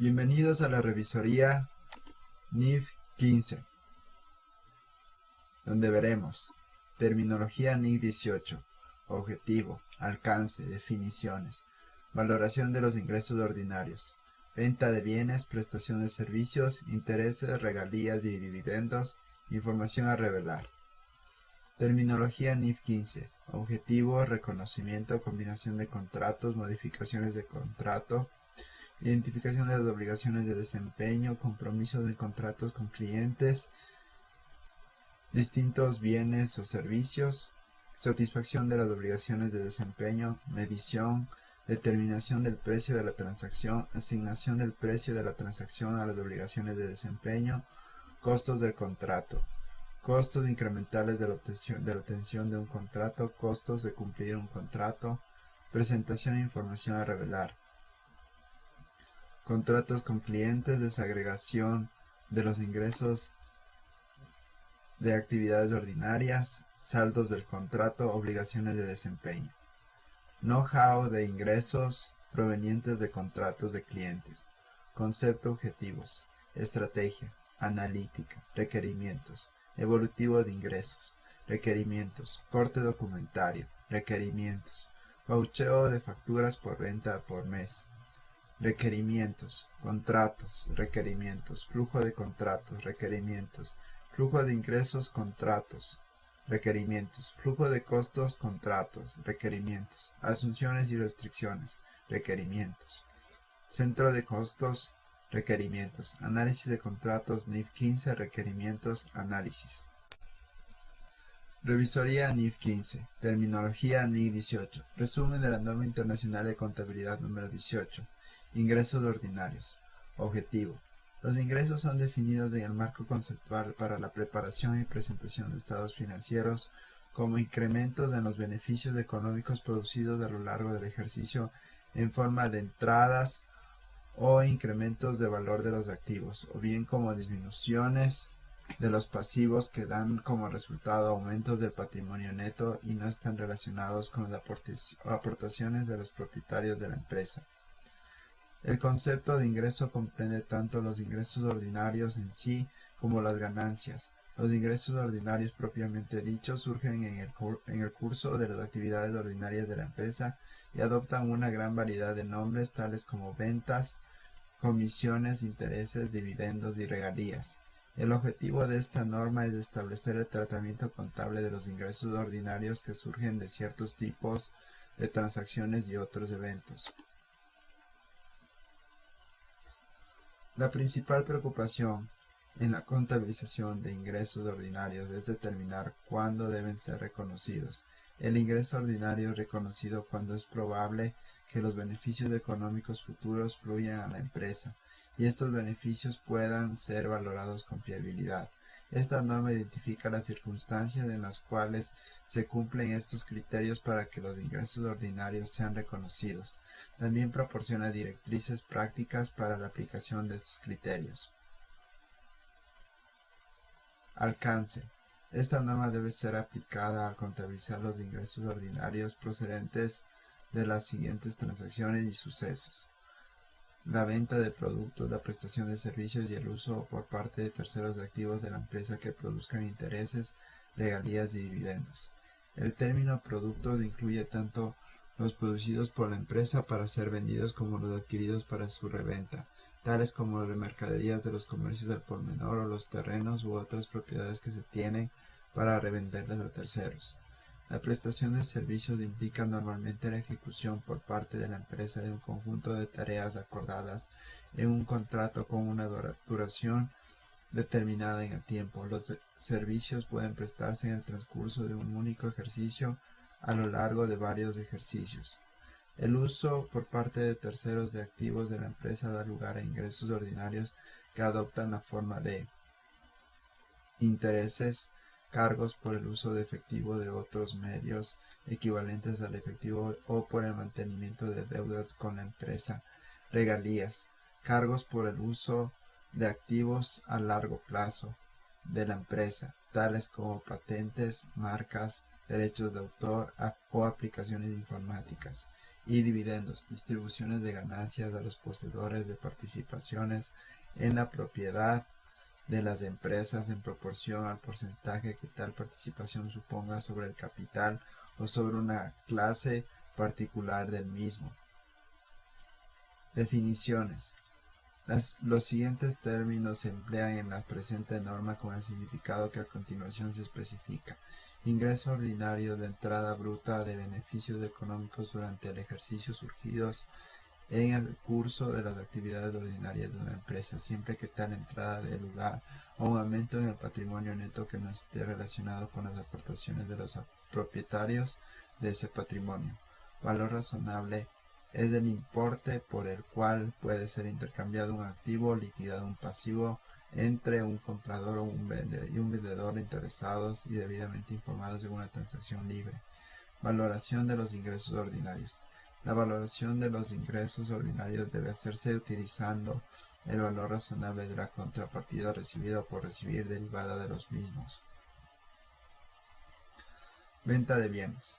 Bienvenidos a la revisoría NIF 15, donde veremos terminología NIF 18, objetivo, alcance, definiciones, valoración de los ingresos ordinarios, venta de bienes, prestación de servicios, intereses, regalías y dividendos, información a revelar. Terminología NIF 15, objetivo, reconocimiento, combinación de contratos, modificaciones de contrato, identificación de las obligaciones de desempeño, compromisos de contratos con clientes, distintos bienes o servicios, satisfacción de las obligaciones de desempeño, medición, determinación del precio de la transacción, asignación del precio de la transacción a las obligaciones de desempeño, costos del contrato, costos incrementales de la obtención de un contrato, costos de cumplir un contrato, presentación e información a revelar. Contratos con clientes, desagregación de los ingresos de actividades ordinarias, saldos del contrato, obligaciones de desempeño. Know-how de ingresos provenientes de contratos de clientes. Concepto, objetivos, estrategia, analítica, requerimientos, evolutivo de ingresos, requerimientos, corte documentario, requerimientos, voucheo de facturas por venta por mes. Requerimientos, contratos, requerimientos, flujo de contratos, requerimientos, flujo de ingresos, contratos, requerimientos, flujo de costos, contratos, requerimientos, asunciones y restricciones, requerimientos, centro de costos, requerimientos, análisis de contratos NIF 15, requerimientos, análisis. Revisoría NIF 15, terminología NIF 18, resumen de la norma internacional de contabilidad número 18. Ingresos ordinarios. Objetivo. Los ingresos son definidos en el marco conceptual para la preparación y presentación de estados financieros como incrementos en los beneficios económicos producidos a lo largo del ejercicio en forma de entradas o incrementos de valor de los activos, o bien como disminuciones de los pasivos que dan como resultado aumentos del patrimonio neto y no están relacionados con las aportaciones de los propietarios de la empresa. El concepto de ingreso comprende tanto los ingresos ordinarios en sí como las ganancias. Los ingresos ordinarios propiamente dichos surgen en el curso de las actividades ordinarias de la empresa y adoptan una gran variedad de nombres tales como ventas, comisiones, intereses, dividendos y regalías. El objetivo de esta norma es establecer el tratamiento contable de los ingresos ordinarios que surgen de ciertos tipos de transacciones y otros eventos. La principal preocupación en la contabilización de ingresos ordinarios es determinar cuándo deben ser reconocidos. El ingreso ordinario es reconocido cuando es probable que los beneficios económicos futuros fluyan a la empresa y estos beneficios puedan ser valorados con fiabilidad. Esta norma identifica las circunstancias en las cuales se cumplen estos criterios para que los ingresos ordinarios sean reconocidos. También proporciona directrices prácticas para la aplicación de estos criterios. Alcance. Esta norma debe ser aplicada al contabilizar los ingresos ordinarios procedentes de las siguientes transacciones y sucesos: la venta de productos, la prestación de servicios y el uso por parte de terceros de activos de la empresa que produzcan intereses, regalías y dividendos. El término productos incluye tanto los producidos por la empresa para ser vendidos como los adquiridos para su reventa, tales como las mercaderías de los comercios al por menor o los terrenos u otras propiedades que se tienen para revenderlas a terceros. La prestación de servicios implica normalmente la ejecución por parte de la empresa de un conjunto de tareas acordadas en un contrato con una duración determinada en el tiempo. Los servicios pueden prestarse en el transcurso de un único ejercicio a lo largo de varios ejercicios. El uso por parte de terceros de activos de la empresa da lugar a ingresos ordinarios que adoptan la forma de intereses, cargos por el uso de efectivo de otros medios equivalentes al efectivo o por el mantenimiento de deudas con la empresa, regalías, cargos por el uso de activos a largo plazo de la empresa, tales como patentes, marcas, derechos de autor o aplicaciones informáticas, y dividendos, distribuciones de ganancias a los poseedores de participaciones en la propiedad de las empresas en proporción al porcentaje que tal participación suponga sobre el capital o sobre una clase particular del mismo. Definiciones. Los siguientes términos se emplean en la presente norma con el significado que a continuación se especifica. Ingreso ordinario de entrada bruta de beneficios económicos durante el ejercicio surgidos en el curso de las actividades ordinarias de una empresa, siempre que tal entrada dé lugar a un aumento en el patrimonio neto que no esté relacionado con las aportaciones de los propietarios de ese patrimonio. Valor razonable es el importe por el cual puede ser intercambiado un activo o liquidado un pasivo entre un comprador y un vendedor interesados y debidamente informados de una transacción libre. Valoración de los ingresos ordinarios. La valoración de los ingresos ordinarios debe hacerse utilizando el valor razonable de la contrapartida recibida o por recibir derivada de los mismos. Venta de bienes.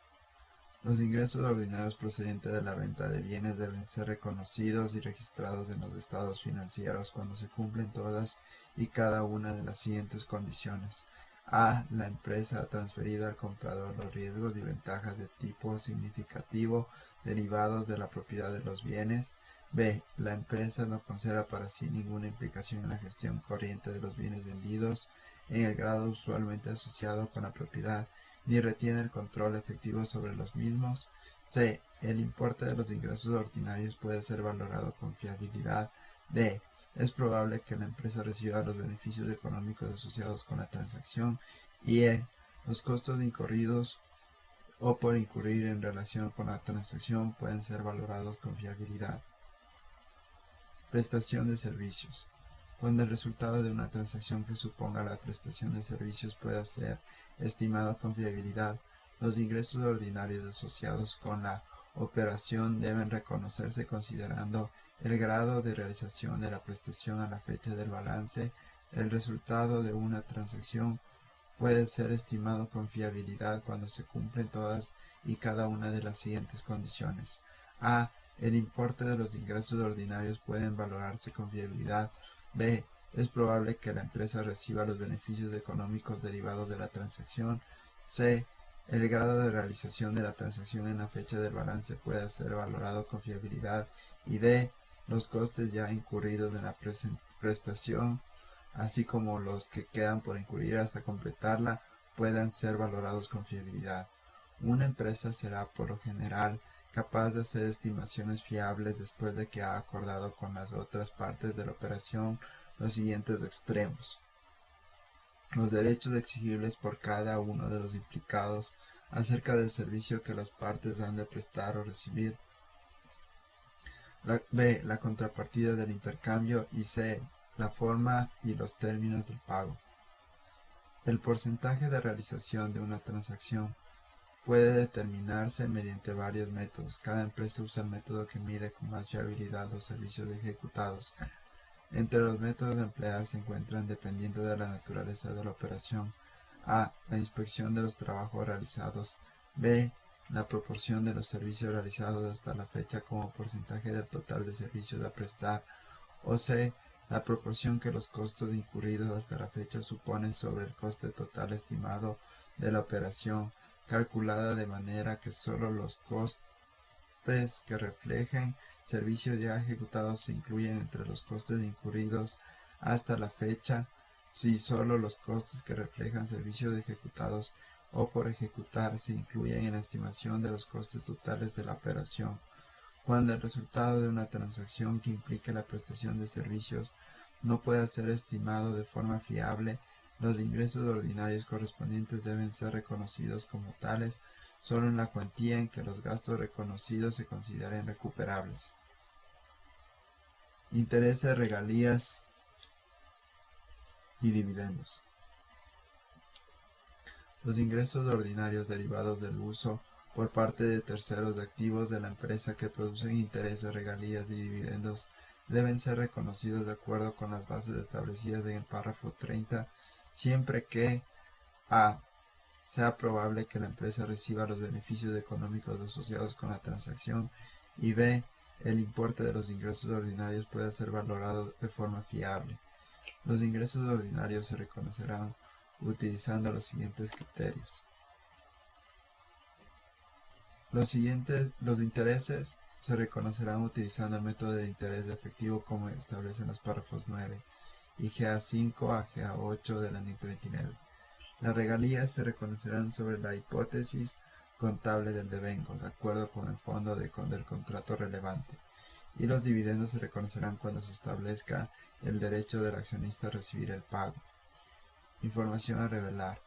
Los ingresos ordinarios procedentes de la venta de bienes deben ser reconocidos y registrados en los estados financieros cuando se cumplen todas y cada una de las siguientes condiciones. A. La empresa ha transferido al comprador los riesgos y ventajas de tipo significativo derivados de la propiedad de los bienes. B. La empresa no conserva para sí ninguna implicación en la gestión corriente de los bienes vendidos en el grado usualmente asociado con la propiedad, ni retiene el control efectivo sobre los mismos. C. El importe de los ingresos ordinarios puede ser valorado con fiabilidad. D. Es probable que la empresa reciba los beneficios económicos asociados con la transacción. Y E. Los costos incurridos o por incurrir en relación con la transacción pueden ser valorados con fiabilidad. Prestación de servicios. Cuando el resultado de una transacción que suponga la prestación de servicios pueda ser estimado con fiabilidad, los ingresos ordinarios asociados con la operación deben reconocerse considerando el grado de realización de la prestación a la fecha del balance. El resultado de una transacción puede ser estimado con fiabilidad cuando se cumplen todas y cada una de las siguientes condiciones. A. El importe de los ingresos ordinarios pueden valorarse con fiabilidad. B. Es probable que la empresa reciba los beneficios económicos derivados de la transacción. C. El grado de realización de la transacción en la fecha del balance puede ser valorado con fiabilidad. Y D. Los costes ya incurridos en la prestación, así como los que quedan por incurrir hasta completarla, puedan ser valorados con fiabilidad. Una empresa será, por lo general, capaz de hacer estimaciones fiables después de que ha acordado con las otras partes de la operación los siguientes extremos: los derechos exigibles por cada uno de los implicados acerca del servicio que las partes han de prestar o recibir. B. La contrapartida del intercambio. Y C. La forma y los términos del pago. El porcentaje de realización de una transacción puede determinarse mediante varios métodos. Cada empresa usa el método que mide con más fiabilidad los servicios ejecutados. Entre los métodos a emplear se encuentran, dependiendo de la naturaleza de la operación: A. La inspección de los trabajos realizados. B. La proporción de los servicios realizados hasta la fecha como porcentaje del total de servicios a prestar. O C. La proporción que los costos incurridos hasta la fecha suponen sobre el coste total estimado de la operación, calculada de manera que solo los costes que reflejen servicios ya ejecutados se incluyen entre los costes incurridos hasta la fecha, si solo los costes que reflejan servicios ejecutados o por ejecutar se incluyen en la estimación de los costes totales de la operación. Cuando el resultado de una transacción que implique la prestación de servicios no pueda ser estimado de forma fiable, los ingresos ordinarios correspondientes deben ser reconocidos como tales solo en la cuantía en que los gastos reconocidos se consideren recuperables. Intereses, regalías y dividendos. Los ingresos ordinarios derivados del uso por parte de terceros de activos de la empresa que producen intereses, regalías y dividendos deben ser reconocidos de acuerdo con las bases establecidas en el párrafo 30, siempre que a. sea probable que la empresa reciba los beneficios económicos asociados con la transacción, Y b. El importe de los ingresos ordinarios puede ser valorado de forma fiable. Los ingresos ordinarios se reconocerán utilizando los siguientes criterios. Los intereses se reconocerán utilizando el método de interés efectivo como establecen los párrafos 9 y GA5 a GA8 del anexo 29. Las regalías se reconocerán sobre la hipótesis contable del devengo, de acuerdo con el fondo del contrato relevante, y los dividendos se reconocerán cuando se establezca el derecho del accionista a recibir el pago. Información a revelar.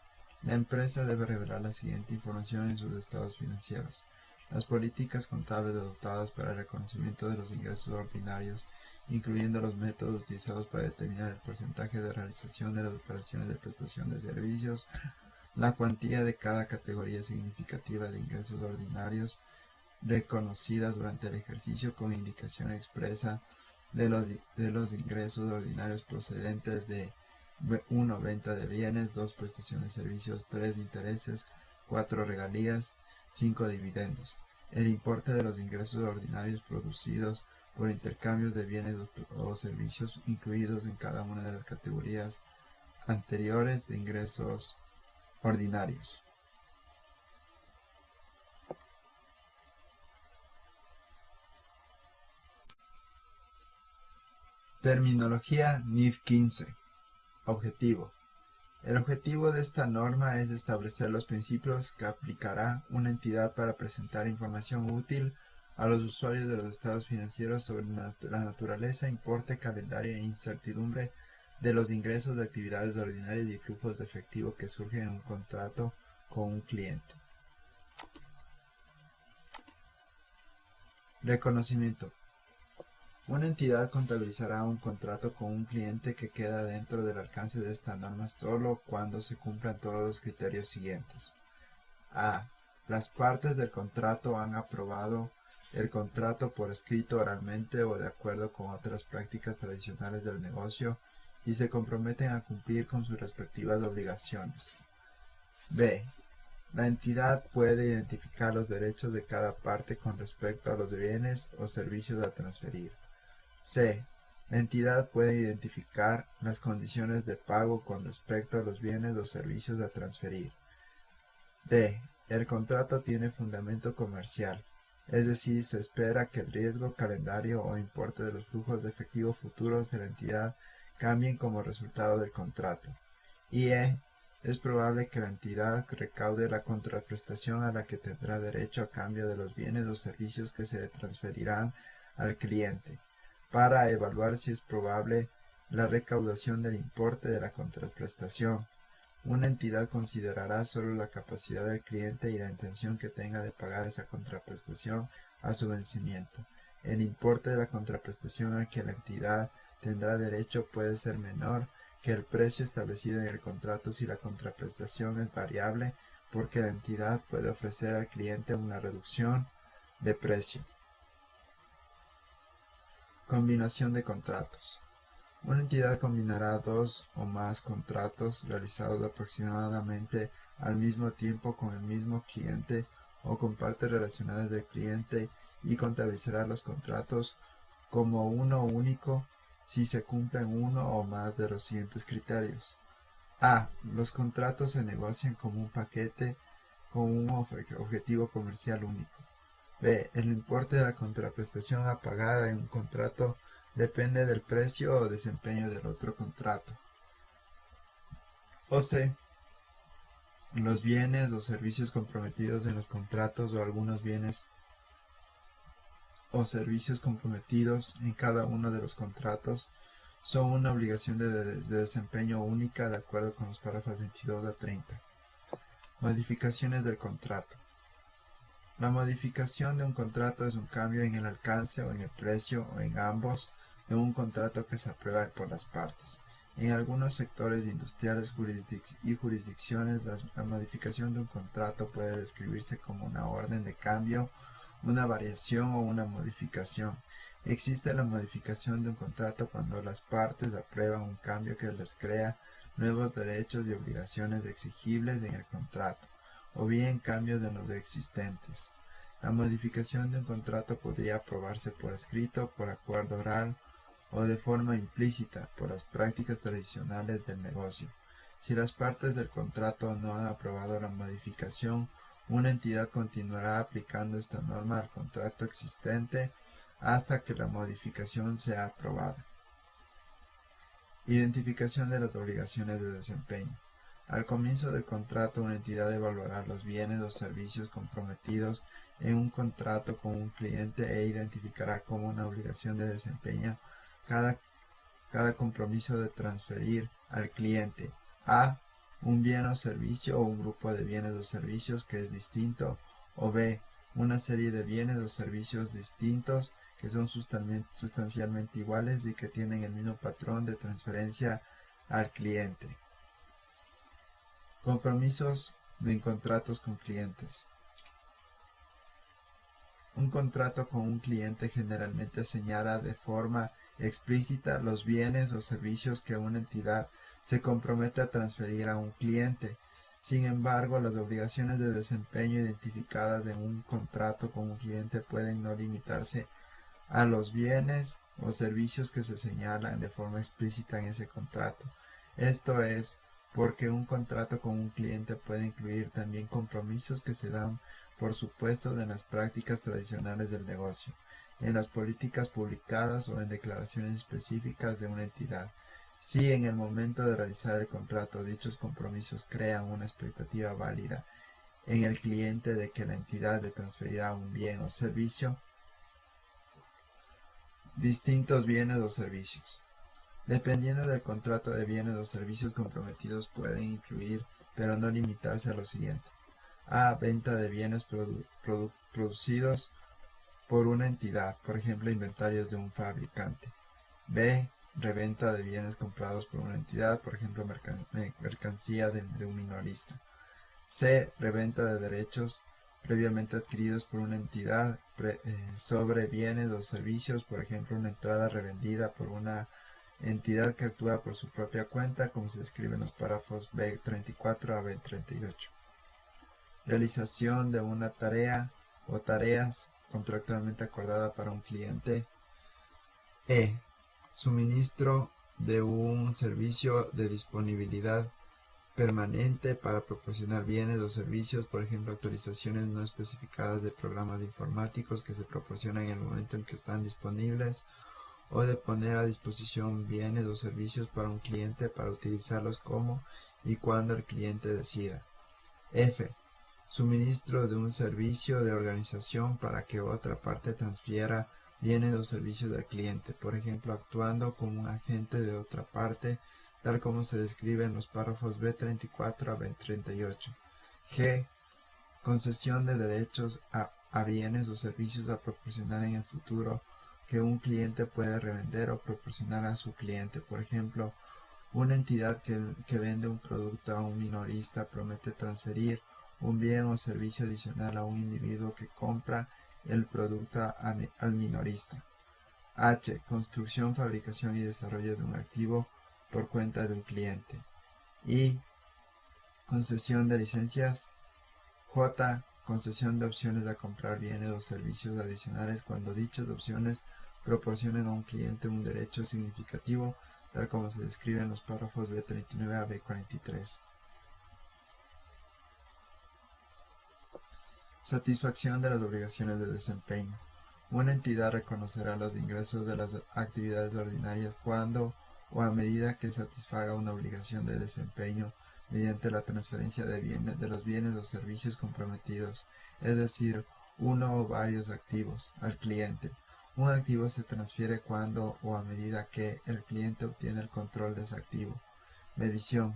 La empresa debe revelar la siguiente información en sus estados financieros: las políticas contables adoptadas para el reconocimiento de los ingresos ordinarios, incluyendo los métodos utilizados para determinar el porcentaje de realización de las operaciones de prestación de servicios, la cuantía de cada categoría significativa de ingresos ordinarios reconocida durante el ejercicio con indicación expresa de los ingresos ordinarios procedentes de 1. Venta de bienes, 2. Prestación de servicios, 3. Intereses, 4. Regalías, 5. Dividendos. El importe de los ingresos ordinarios producidos por intercambios de bienes o servicios incluidos en cada una de las categorías anteriores de ingresos ordinarios. Terminología NIF 15. Objetivo. El objetivo de esta norma es establecer los principios que aplicará una entidad para presentar información útil a los usuarios de los estados financieros sobre la naturaleza, importe, calendario e incertidumbre de los ingresos de actividades ordinarias y flujos de efectivo que surgen en un contrato con un cliente. Reconocimiento. Una entidad contabilizará un contrato con un cliente que queda dentro del alcance de esta norma solo cuando se cumplan todos los criterios siguientes. A. Las partes del contrato han aprobado el contrato por escrito, oralmente o de acuerdo con otras prácticas tradicionales del negocio y se comprometen a cumplir con sus respectivas obligaciones. B. La entidad puede identificar los derechos de cada parte con respecto a los bienes o servicios a transferir. C. La entidad puede identificar las condiciones de pago con respecto a los bienes o servicios a transferir. D. El contrato tiene fundamento comercial, es decir, se espera que el riesgo, calendario o importe de los flujos de efectivo futuros de la entidad cambien como resultado del contrato. Y E. Es probable que la entidad recaude la contraprestación a la que tendrá derecho a cambio de los bienes o servicios que se transferirán al cliente, para evaluar si es probable la recaudación del importe de la contraprestación. Una entidad considerará solo la capacidad del cliente y la intención que tenga de pagar esa contraprestación a su vencimiento. El importe de la contraprestación al que la entidad tendrá derecho puede ser menor que el precio establecido en el contrato si la contraprestación es variable, porque la entidad puede ofrecer al cliente una reducción de precio. Combinación de contratos. Una entidad combinará dos o más contratos realizados aproximadamente al mismo tiempo con el mismo cliente o con partes relacionadas del cliente y contabilizará los contratos como uno único si se cumplen uno o más de los siguientes criterios. A. Los contratos se negocian como un paquete con un objetivo comercial único. B. El importe de la contraprestación a pagar en un contrato depende del precio o desempeño del otro contrato. O C. Los bienes o servicios comprometidos en los contratos o algunos bienes o servicios comprometidos en cada uno de los contratos son una obligación de desempeño única de acuerdo con los párrafos 22 a 30. Modificaciones del contrato. La modificación de un contrato es un cambio en el alcance o en el precio o en ambos de un contrato que se aprueba por las partes. En algunos sectores industriales y jurisdicciones, la modificación de un contrato puede describirse como una orden de cambio, una variación o una modificación. Existe la modificación de un contrato cuando las partes aprueban un cambio que les crea nuevos derechos y obligaciones exigibles en el contrato, o bien cambios de los existentes. La modificación de un contrato podría aprobarse por escrito, por acuerdo oral o de forma implícita por las prácticas tradicionales del negocio. Si las partes del contrato no han aprobado la modificación, una entidad continuará aplicando esta norma al contrato existente hasta que la modificación sea aprobada. Identificación de las obligaciones de desempeño. Al comienzo del contrato, una entidad evaluará los bienes o servicios comprometidos en un contrato con un cliente e identificará como una obligación de desempeño cada compromiso de transferir al cliente a un bien o servicio o un grupo de bienes o servicios que es distinto, o b una serie de bienes o servicios distintos que son sustancialmente iguales y que tienen el mismo patrón de transferencia al cliente. Compromisos en contratos con clientes. Un contrato con un cliente generalmente señala de forma explícita los bienes o servicios que una entidad se compromete a transferir a un cliente. Sin embargo, las obligaciones de desempeño identificadas en un contrato con un cliente pueden no limitarse a los bienes o servicios que se señalan de forma explícita en ese contrato. Esto es porque un contrato con un cliente puede incluir también compromisos que se dan por supuesto en las prácticas tradicionales del negocio, en las políticas publicadas o en declaraciones específicas de una entidad. Si en el momento de realizar el contrato dichos compromisos crean una expectativa válida en el cliente de que la entidad le transferirá un bien o servicio, distintos bienes o servicios. Dependiendo del contrato de bienes o servicios comprometidos pueden incluir, pero no limitarse a lo siguiente. A. Venta de bienes producidos por una entidad, por ejemplo, inventarios de un fabricante. B. Reventa de bienes comprados por una entidad, por ejemplo, mercancía de un minorista. C. Reventa de derechos previamente adquiridos por una entidad sobre bienes o servicios, por ejemplo, una entrada revendida por una entidad que actúa por su propia cuenta, como se describe en los párrafos B34 a B38. Realización de una tarea o tareas contractualmente acordada para un cliente. E. Suministro de un servicio de disponibilidad permanente para proporcionar bienes o servicios, por ejemplo, actualizaciones no especificadas de programas informáticos que se proporcionan en el momento en que están disponibles, o de poner a disposición bienes o servicios para un cliente para utilizarlos como y cuando el cliente decida. F. Suministro de un servicio de organización para que otra parte transfiera bienes o servicios al cliente, por ejemplo, actuando como un agente de otra parte, tal como se describe en los párrafos B34 a B38. G. Concesión de derechos a bienes o servicios a proporcionar en el futuro que un cliente puede revender o proporcionar a su cliente. Por ejemplo, una entidad que vende un producto a un minorista promete transferir un bien o servicio adicional a un individuo que compra el producto al minorista. H. Construcción, fabricación y desarrollo de un activo por cuenta de un cliente. I. Concesión de licencias. J. Concesión de opciones a comprar bienes o servicios adicionales cuando dichas opciones proporcionen a un cliente un derecho significativo, tal como se describe en los párrafos B39 a B43. Satisfacción de las obligaciones de desempeño. Una entidad reconocerá los ingresos de las actividades ordinarias cuando o a medida que satisfaga una obligación de desempeño mediante la transferencia de los bienes o servicios comprometidos, es decir, uno o varios activos, al cliente. Un activo se transfiere cuando o a medida que el cliente obtiene el control de ese activo. Medición.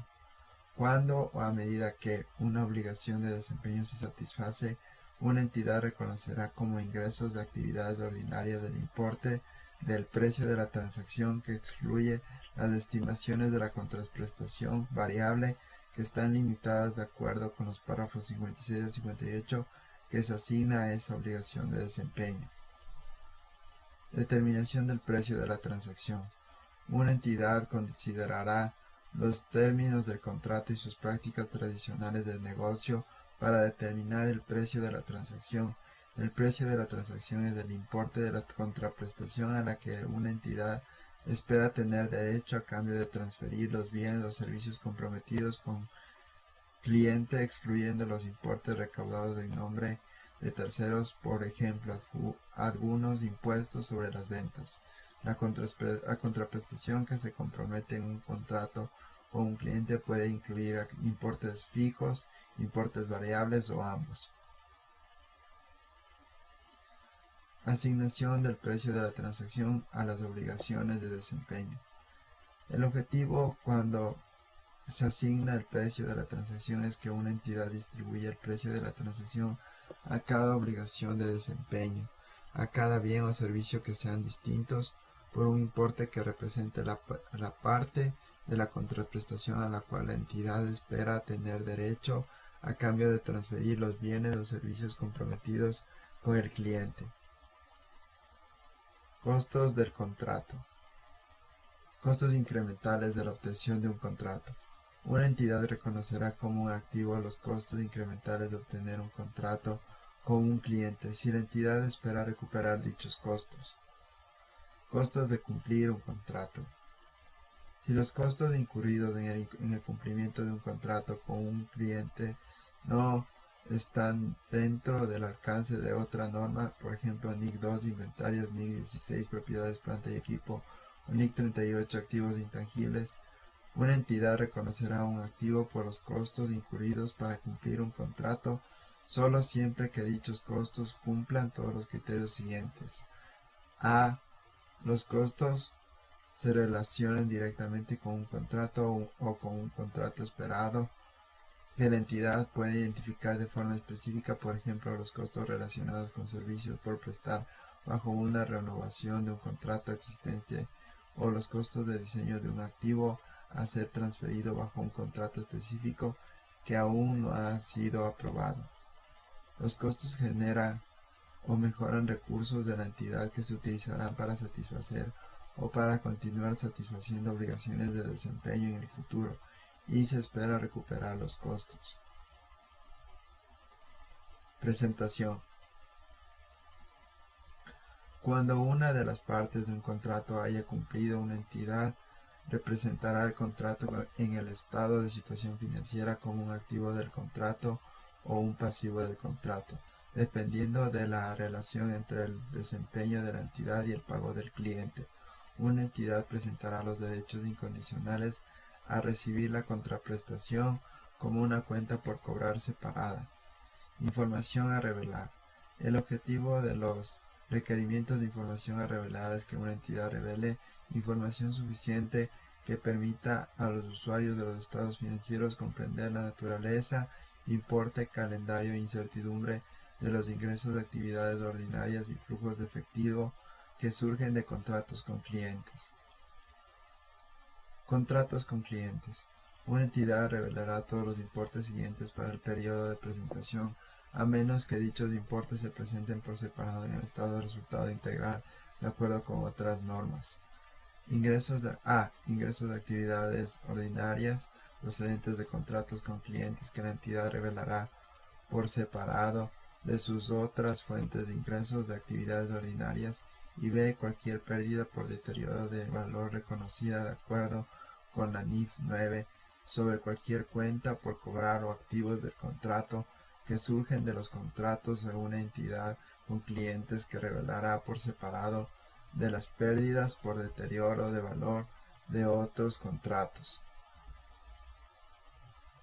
Cuando o a medida que una obligación de desempeño se satisface, una entidad reconocerá como ingresos de actividades ordinarias el importe del precio de la transacción que excluye las estimaciones de la contraprestación variable que están limitadas de acuerdo con los párrafos 56 a 58 que se asigna a esa obligación de desempeño. Determinación del precio de la transacción. Una entidad considerará los términos del contrato y sus prácticas tradicionales del negocio para determinar el precio de la transacción. El precio de la transacción es el importe de la contraprestación a la que una entidad espera tener derecho a cambio de transferir los bienes o servicios comprometidos con cliente, excluyendo los importes recaudados en nombre de terceros, por ejemplo, algunos impuestos sobre las ventas. La contraprestación que se compromete en un contrato con un cliente puede incluir importes fijos, importes variables o ambos. Asignación del precio de la transacción a las obligaciones de desempeño. El objetivo cuando se asigna el precio de la transacción es que una entidad distribuya el precio de la transacción a cada obligación de desempeño, a cada bien o servicio que sean distintos, por un importe que represente la parte de la contraprestación a la cual la entidad espera tener derecho a cambio de transferir los bienes o servicios comprometidos con el cliente. Costos del contrato. Costos incrementales de la obtención de un contrato. Una entidad reconocerá como un activo los costos incrementales de obtener un contrato con un cliente si la entidad espera recuperar dichos costos. Costos de cumplir un contrato. Si los costos incurridos en el cumplimiento de un contrato con un cliente no están dentro del alcance de otra norma, por ejemplo NIC 2 inventarios, NIC 16 propiedades, planta y equipo, o NIC 38 activos intangibles, una entidad reconocerá un activo por los costos incurridos para cumplir un contrato solo siempre que dichos costos cumplan todos los criterios siguientes. A. Los costos se relacionan directamente con un contrato o con un contrato esperado que la entidad puede identificar de forma específica, por ejemplo, los costos relacionados con servicios por prestar bajo una renovación de un contrato existente o los costos de diseño de un activo a ser transferido bajo un contrato específico que aún no ha sido aprobado. Los costos generan o mejoran recursos de la entidad que se utilizarán para satisfacer o para continuar satisfaciendo obligaciones de desempeño en el futuro, y se espera recuperar los costos. Presentación. Cuando una de las partes de un contrato haya cumplido, una entidad representará el contrato en el estado de situación financiera como un activo del contrato o un pasivo del contrato, dependiendo de la relación entre el desempeño de la entidad y el pago del cliente. Una entidad presentará los derechos incondicionales a recibir la contraprestación como una cuenta por cobrar separada. Información a revelar. El objetivo de los requerimientos de información a revelar es que una entidad revele información suficiente que permita a los usuarios de los estados financieros comprender la naturaleza, importe, calendario e incertidumbre de los ingresos de actividades ordinarias y flujos de efectivo que surgen de contratos con clientes. Contratos con clientes. Una entidad revelará todos los importes siguientes para el periodo de presentación, a menos que dichos importes se presenten por separado en el estado de resultado integral, de acuerdo con otras normas. Ingresos de actividades ordinarias procedentes de contratos con clientes que la entidad revelará por separado de sus otras fuentes de ingresos de actividades ordinarias, y B. Cualquier pérdida por deterioro de valor reconocida de acuerdo con la NIF 9 sobre cualquier cuenta por cobrar o activos del contrato que surgen de los contratos de una entidad con clientes, que revelará por separado de las pérdidas por deterioro de valor de otros contratos.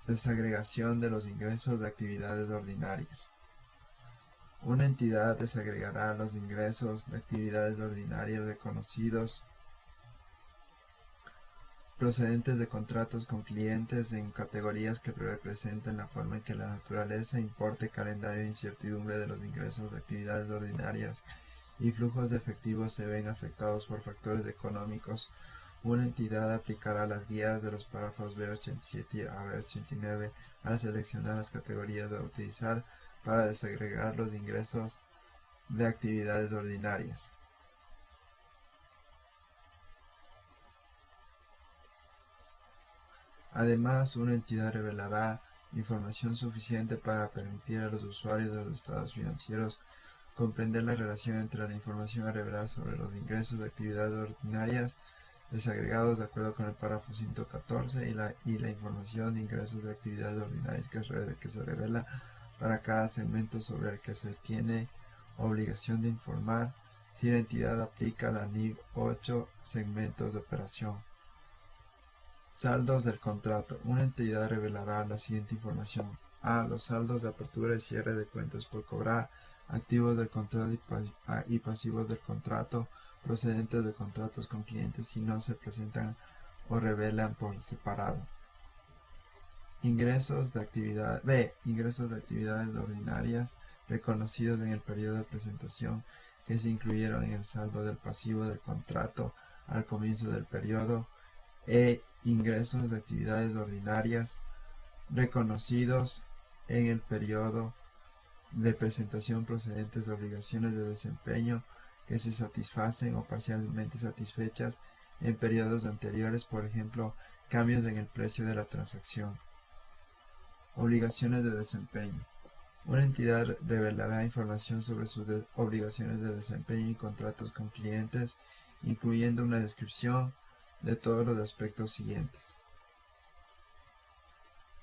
Desagregación de los ingresos de actividades ordinarias. Una entidad desagregará los ingresos de actividades ordinarias reconocidos procedentes de contratos con clientes en categorías que representen la forma en que la naturaleza, importe, calendario e incertidumbre de los ingresos de actividades ordinarias y flujos de efectivo se ven afectados por factores económicos. Una entidad aplicará las guías de los párrafos B87 a B89 al seleccionar las categorías a utilizar para desagregar los ingresos de actividades ordinarias. Además, una entidad revelará información suficiente para permitir a los usuarios de los estados financieros Comprender la relación entre la información a revelar sobre los ingresos de actividades ordinarias desagregados de acuerdo con el párrafo 114 y la información de ingresos de actividades ordinarias que se revela para cada segmento sobre el que se tiene obligación de informar si la entidad aplica la NIV 8 segmentos de operación. Saldos del contrato. Una entidad revelará la siguiente información: A. Los saldos de apertura y cierre de cuentas por cobrar, activos del contrato y pasivos del contrato procedentes de contratos con clientes si no se presentan o revelan por separado. Ingresos de actividad B. Ingresos de actividades ordinarias reconocidos en el periodo de presentación que se incluyeron en el saldo del pasivo del contrato al comienzo del periodo. E. Ingresos de actividades ordinarias reconocidos en el periodo de presentación procedentes de obligaciones de desempeño que se satisfacen o parcialmente satisfechas en periodos anteriores, por ejemplo, cambios en el precio de la transacción. Obligaciones de desempeño. Una entidad revelará información sobre sus obligaciones de desempeño y contratos con clientes, incluyendo una descripción de todos los aspectos siguientes.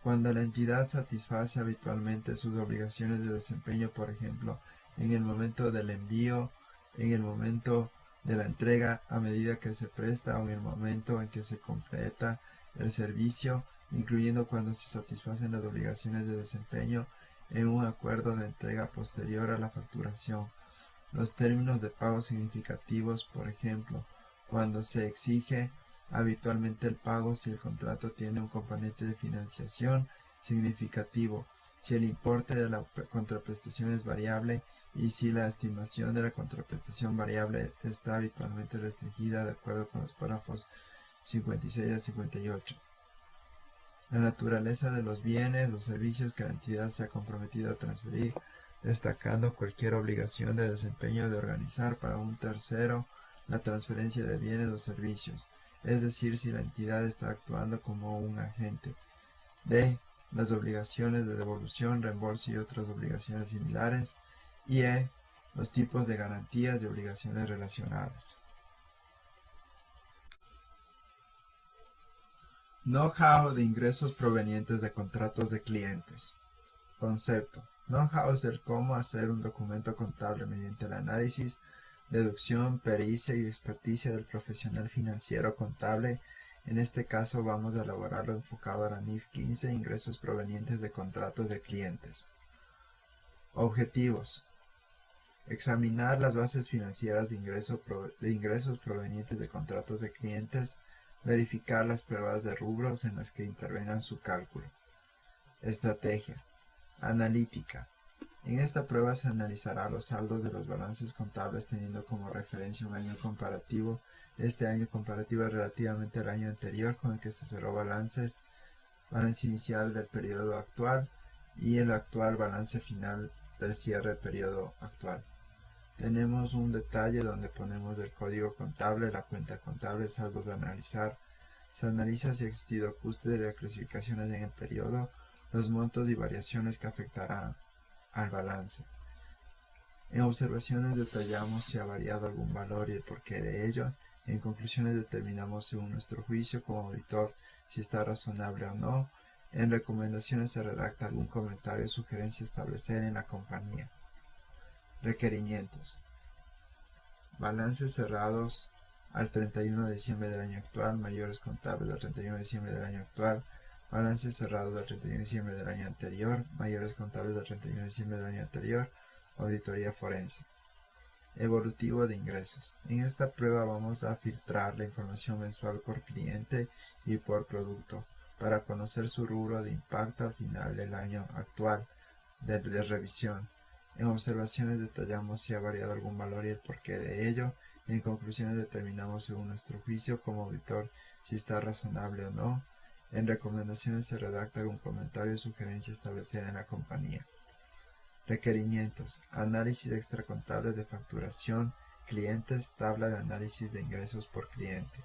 Cuando la entidad satisface habitualmente sus obligaciones de desempeño, por ejemplo, en el momento del envío, en el momento de la entrega a medida que se presta o en el momento en que se completa el servicio, incluyendo cuando se satisfacen las obligaciones de desempeño en un acuerdo de entrega posterior a la facturación. Los términos de pago significativos, por ejemplo, cuando se exige habitualmente el pago si el contrato tiene un componente de financiación significativo, si el importe de la contraprestación es variable y si la estimación de la contraprestación variable está habitualmente restringida de acuerdo con los párrafos 56 a 58. La naturaleza de los bienes o servicios que la entidad se ha comprometido a transferir, destacando cualquier obligación de desempeño de organizar para un tercero la transferencia de bienes o servicios, es decir, si la entidad está actuando como un agente. D. Las obligaciones de devolución, reembolso y otras obligaciones similares. Y E. Los tipos de garantías y obligaciones relacionadas. Know-how de ingresos provenientes de contratos de clientes. Concepto. Know-how es el cómo hacer un documento contable mediante el análisis, deducción, pericia y experticia del profesional financiero contable. En este caso vamos a elaborarlo enfocado a la NIF 15, ingresos provenientes de contratos de clientes. Objetivos. Examinar las bases financieras de ingresos provenientes de contratos de clientes, verificar las pruebas de rubros en las que intervengan su cálculo. Estrategia. Analítica. En esta prueba se analizará los saldos de los balances contables teniendo como referencia un año comparativo. Este año comparativo es relativamente al año anterior con el que se cerró balance inicial del periodo actual y el actual balance final del cierre del periodo actual. Tenemos un detalle donde ponemos el código contable, la cuenta contable, saldos a analizar. Se analiza si ha existido ajuste de las clasificaciones en el periodo, los montos y variaciones que afectarán al balance. En observaciones detallamos si ha variado algún valor y el porqué de ello. En conclusiones determinamos según nuestro juicio como auditor si está razonable o no. En recomendaciones se redacta algún comentario o sugerencia a establecer en la compañía. Requerimientos. Balances cerrados al 31 de diciembre del año actual, mayores contables al 31 de diciembre del año actual, balances cerrados al 31 de diciembre del año anterior, mayores contables al 31 de diciembre del año anterior, auditoría forense. Evolutivo de ingresos. En esta prueba vamos a filtrar la información mensual por cliente y por producto para conocer su rubro de impacto al final del año actual de revisión. En observaciones detallamos si ha variado algún valor y el porqué de ello. En conclusiones determinamos según nuestro juicio como auditor si está razonable o no. En recomendaciones se redacta algún comentario o sugerencia a establecer en la compañía. Requerimientos. Análisis extracontable de facturación, clientes, tabla de análisis de ingresos por cliente.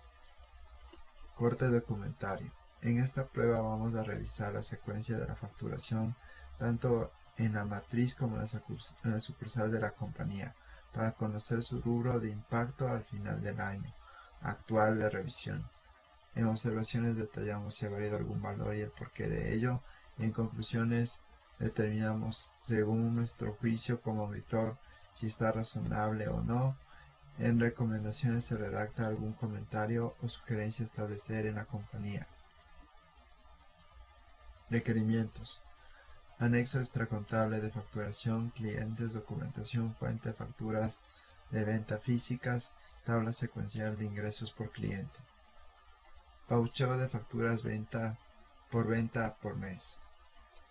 Corte documentario. En esta prueba vamos a revisar la secuencia de la facturación tanto en la matriz como en la sucursal de la compañía, para conocer su rubro de impacto al final del año actual de revisión. En observaciones detallamos si ha variado algún valor y el porqué de ello. En conclusiones determinamos según nuestro juicio como auditor si está razonable o no. En recomendaciones se redacta algún comentario o sugerencia a establecer en la compañía. Requerimientos. Anexo extracontable de facturación, clientes, documentación, fuente, facturas de venta físicas, tabla secuencial de ingresos por cliente. Paucheo de facturas venta por mes.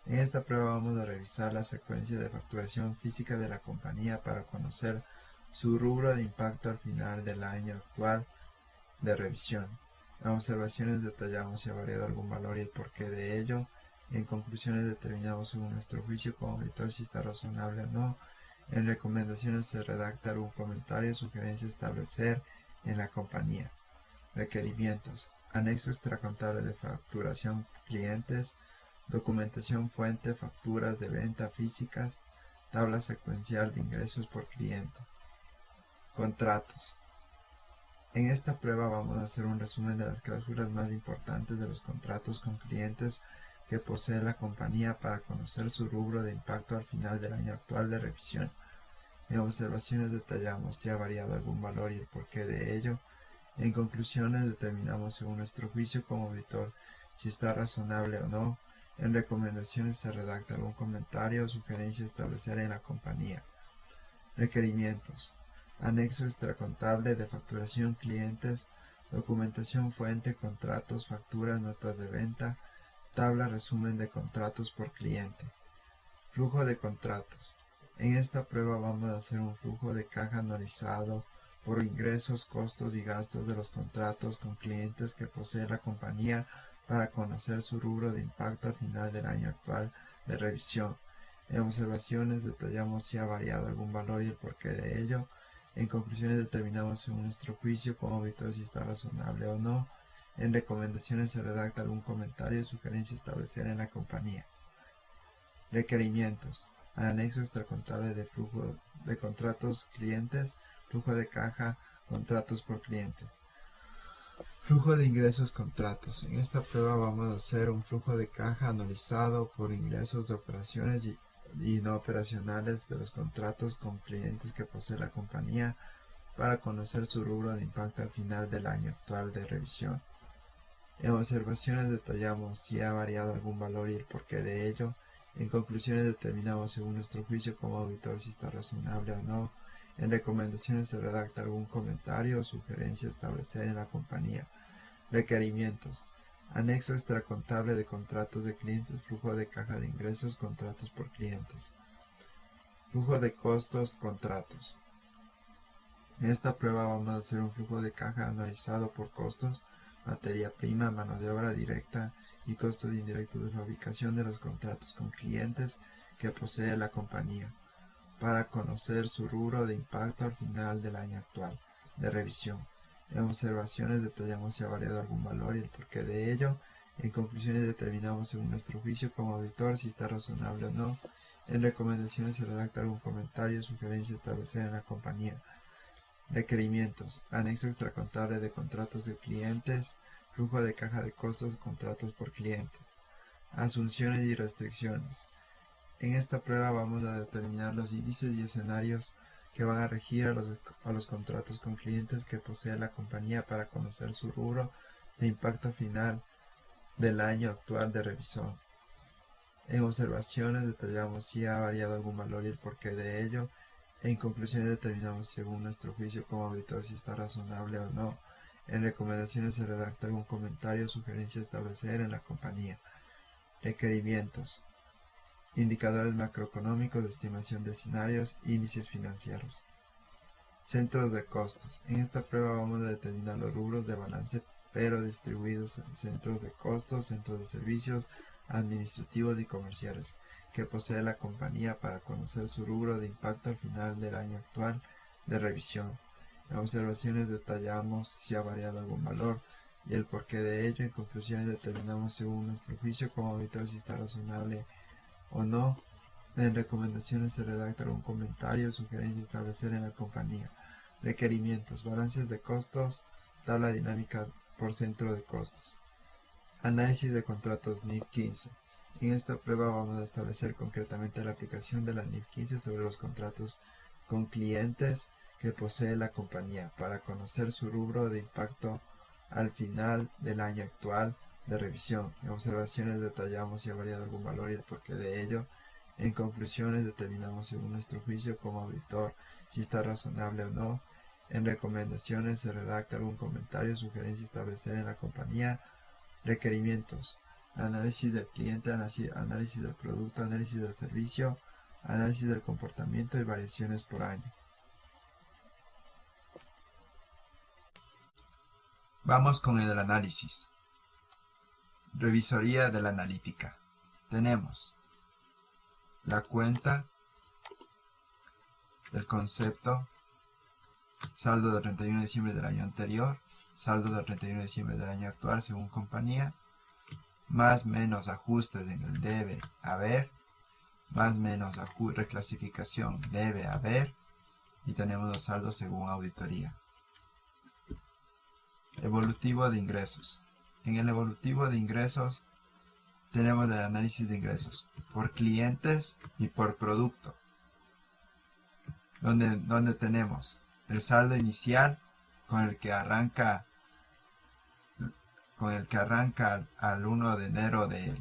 En esta prueba vamos a revisar la secuencia de facturación física de la compañía para conocer su rubro de impacto al final del año actual de revisión. En observaciones detallamos si ha variado algún valor y el porqué de ello. En conclusiones determinamos según nuestro juicio como auditor si está razonable o no. En recomendaciones se redacta algún comentario o sugerencia a establecer en la compañía. Requerimientos. Anexo extracontable de facturación clientes, documentación fuente, facturas de venta físicas, tabla secuencial de ingresos por cliente. Contratos. En esta prueba vamos a hacer un resumen de las cláusulas más importantes de los contratos con clientes que posee la compañía para conocer su rubro de impacto al final del año actual de revisión. En observaciones detallamos si ha variado algún valor y el porqué de ello. En conclusiones determinamos según nuestro juicio como auditor si está razonable o no. En recomendaciones se redacta algún comentario o sugerencia a establecer en la compañía. Requerimientos. Anexo extracontable de facturación clientes, documentación fuente, contratos, facturas, notas de venta, tabla resumen de contratos por cliente. Flujo de contratos. En esta prueba vamos a hacer un flujo de caja anualizado por ingresos, costos y gastos de los contratos con clientes que posee la compañía para conocer su rubro de impacto al final del año actual de revisión. En observaciones detallamos si ha variado algún valor y el porqué de ello. En conclusiones determinamos según nuestro juicio como auditor si está razonable o no. En recomendaciones se redacta algún comentario o sugerencia a establecer en la compañía. Requerimientos. Al anexo extracontable de flujo de contratos clientes, flujo de caja, contratos por cliente. Flujo de ingresos contratos. En esta prueba vamos a hacer un flujo de caja anualizado por ingresos de operaciones y no operacionales de los contratos con clientes que posee la compañía para conocer su rubro de impacto al final del año actual de revisión. En observaciones detallamos si ha variado algún valor y el porqué de ello. En conclusiones determinamos según nuestro juicio como auditor si está razonable o no. En recomendaciones se redacta algún comentario o sugerencia a establecer en la compañía. Requerimientos. Anexo extracontable de contratos de clientes, flujo de caja de ingresos, contratos por clientes. Flujo de costos, contratos. En esta prueba vamos a hacer un flujo de caja anualizado por costos, materia prima, mano de obra directa y costos indirectos de fabricación de los contratos con clientes que posee la compañía, para conocer su rubro de impacto al final del año actual de revisión. En observaciones detallamos si ha variado algún valor y el porqué de ello. En conclusiones determinamos según nuestro juicio como auditor si está razonable o no. En recomendaciones se redacta algún comentario o sugerencia a establecer en la compañía. Requerimientos. Anexo extracontable de contratos de clientes, flujo de caja de costos, contratos por cliente. Asunciones y restricciones. En esta prueba vamos a determinar los índices y escenarios que van a regir a los contratos con clientes que posee la compañía para conocer su rubro de impacto final del año actual de revisión. En observaciones detallamos si ha variado algún valor y el porqué de ello. En conclusiones determinamos según nuestro juicio como auditor si está razonable o no. En recomendaciones se redacta algún comentario o sugerencia a establecer en la compañía. Requerimientos. Indicadores macroeconómicos de estimación de escenarios, índices financieros. Centros de costos. En esta prueba vamos a determinar los rubros de balance pero distribuidos en centros de costos, centros de servicios, administrativos y comerciales que posee la compañía para conocer su rubro de impacto al final del año actual de revisión. En observaciones detallamos si ha variado algún valor y el porqué de ello. En conclusiones determinamos según nuestro juicio como auditor si está razonable o no. En recomendaciones se redacta algún comentario o sugerencia a establecer en la compañía. Requerimientos, balances de costos, tabla dinámica por centro de costos. Análisis de contratos NIF 15. En esta prueba vamos a establecer concretamente la aplicación de la NIF 15 sobre los contratos con clientes que posee la compañía para conocer su rubro de impacto al final del año actual de revisión. En observaciones detallamos si ha variado algún valor y el porqué de ello. En conclusiones determinamos según nuestro juicio como auditor si está razonable o no. En recomendaciones se redacta algún comentario o sugerencia a establecer en la compañía. Requerimientos, análisis del cliente, análisis del producto, análisis del servicio, análisis del comportamiento y variaciones por año. Vamos con el análisis. Revisoría de la analítica. Tenemos la cuenta, el concepto, saldo del 31 de diciembre del año anterior, saldo del 31 de diciembre del año actual según compañía, más menos ajustes en el debe haber, más menos reclasificación debe haber, y tenemos los saldos según auditoría. Evolutivo de ingresos. En el evolutivo de ingresos tenemos el análisis de ingresos por clientes y por producto, donde tenemos el saldo inicial con el que arranca al 1 de enero del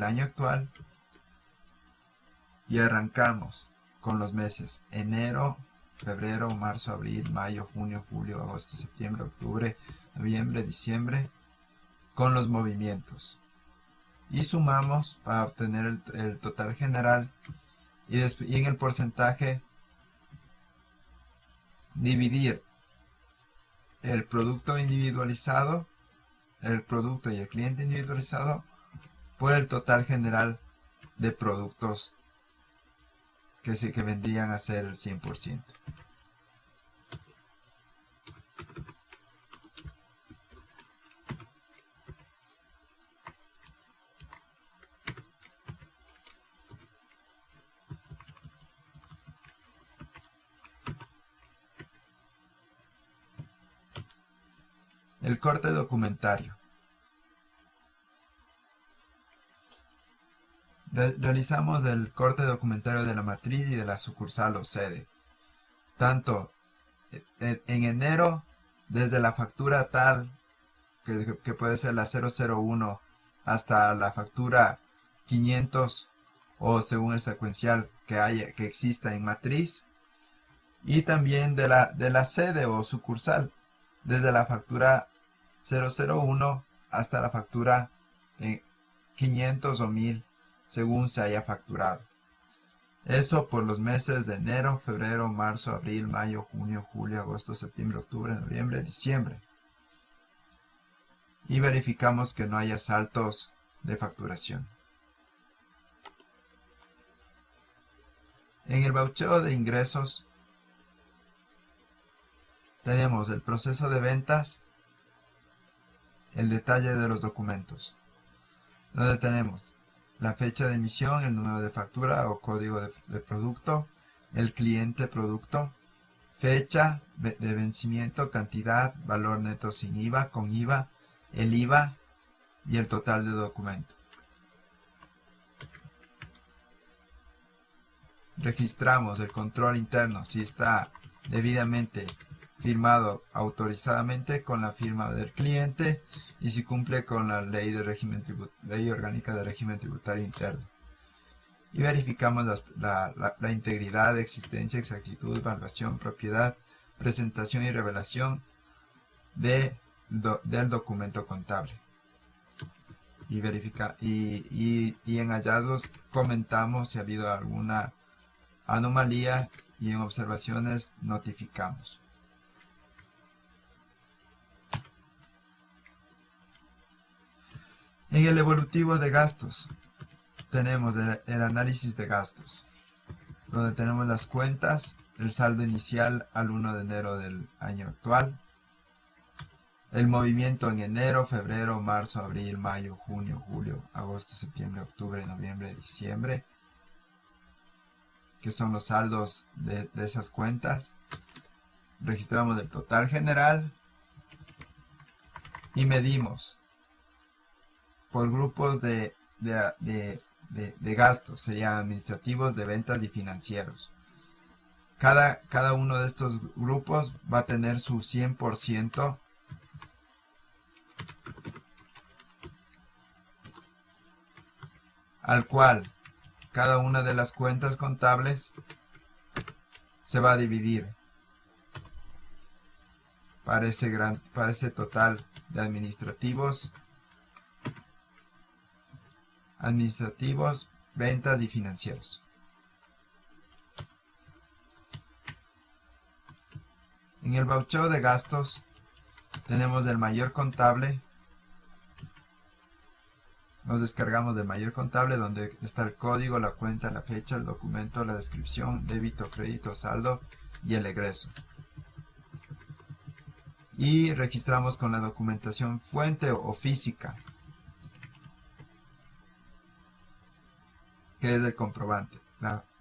año actual, y arrancamos con los meses enero, febrero, marzo, abril, mayo, junio, julio, agosto, septiembre, octubre, noviembre, diciembre, con los movimientos, y sumamos para obtener el total general, y en el porcentaje dividir el producto individualizado, el producto y el cliente individualizado por el total general de productos que vendrían a ser el 100%. El corte documentario. Realizamos el corte documentario de la matriz y de la sucursal o sede. Tanto en enero, desde la factura tal, que puede ser la 001, hasta la factura 500, o según el secuencial que exista en matriz. Y también de la sede o sucursal, desde la factura 001 hasta la factura 500 o 1000, según se haya facturado. Eso por los meses de enero, febrero, marzo, abril, mayo, junio, julio, agosto, septiembre, octubre, noviembre, diciembre. Y verificamos que no haya saltos de facturación. En el baucheo de ingresos tenemos el proceso de ventas, el detalle de los documentos, donde tenemos la fecha de emisión, el número de factura o código de producto, el cliente producto, fecha de vencimiento, cantidad, valor neto sin IVA, con IVA, el IVA y el total de documento. Registramos el control interno si está debidamente firmado autorizadamente con la firma del cliente y si cumple con la ley orgánica de régimen tributario interno. Y verificamos la integridad, existencia, exactitud, evaluación, propiedad, presentación y revelación del documento contable. Y en hallazgos comentamos si ha habido alguna anomalía y en observaciones notificamos. En el evolutivo de gastos tenemos el análisis de gastos, donde tenemos las cuentas, el saldo inicial al 1 de enero del año actual, el movimiento en enero, febrero, marzo, abril, mayo, junio, julio, agosto, septiembre, octubre, noviembre, diciembre, que son los saldos de esas cuentas. Registramos el total general y medimos por grupos de gastos, serían administrativos, de ventas y financieros. Cada uno de estos grupos va a tener su 100%, al cual cada una de las cuentas contables se va a dividir para ese total de administrativos, ventas y financieros. En el voucher de gastos tenemos el mayor contable. Nos descargamos del mayor contable, donde está el código, la cuenta, la fecha, el documento, la descripción, débito, crédito, saldo y el egreso. Y registramos con la documentación fuente o física, que es el comprobante,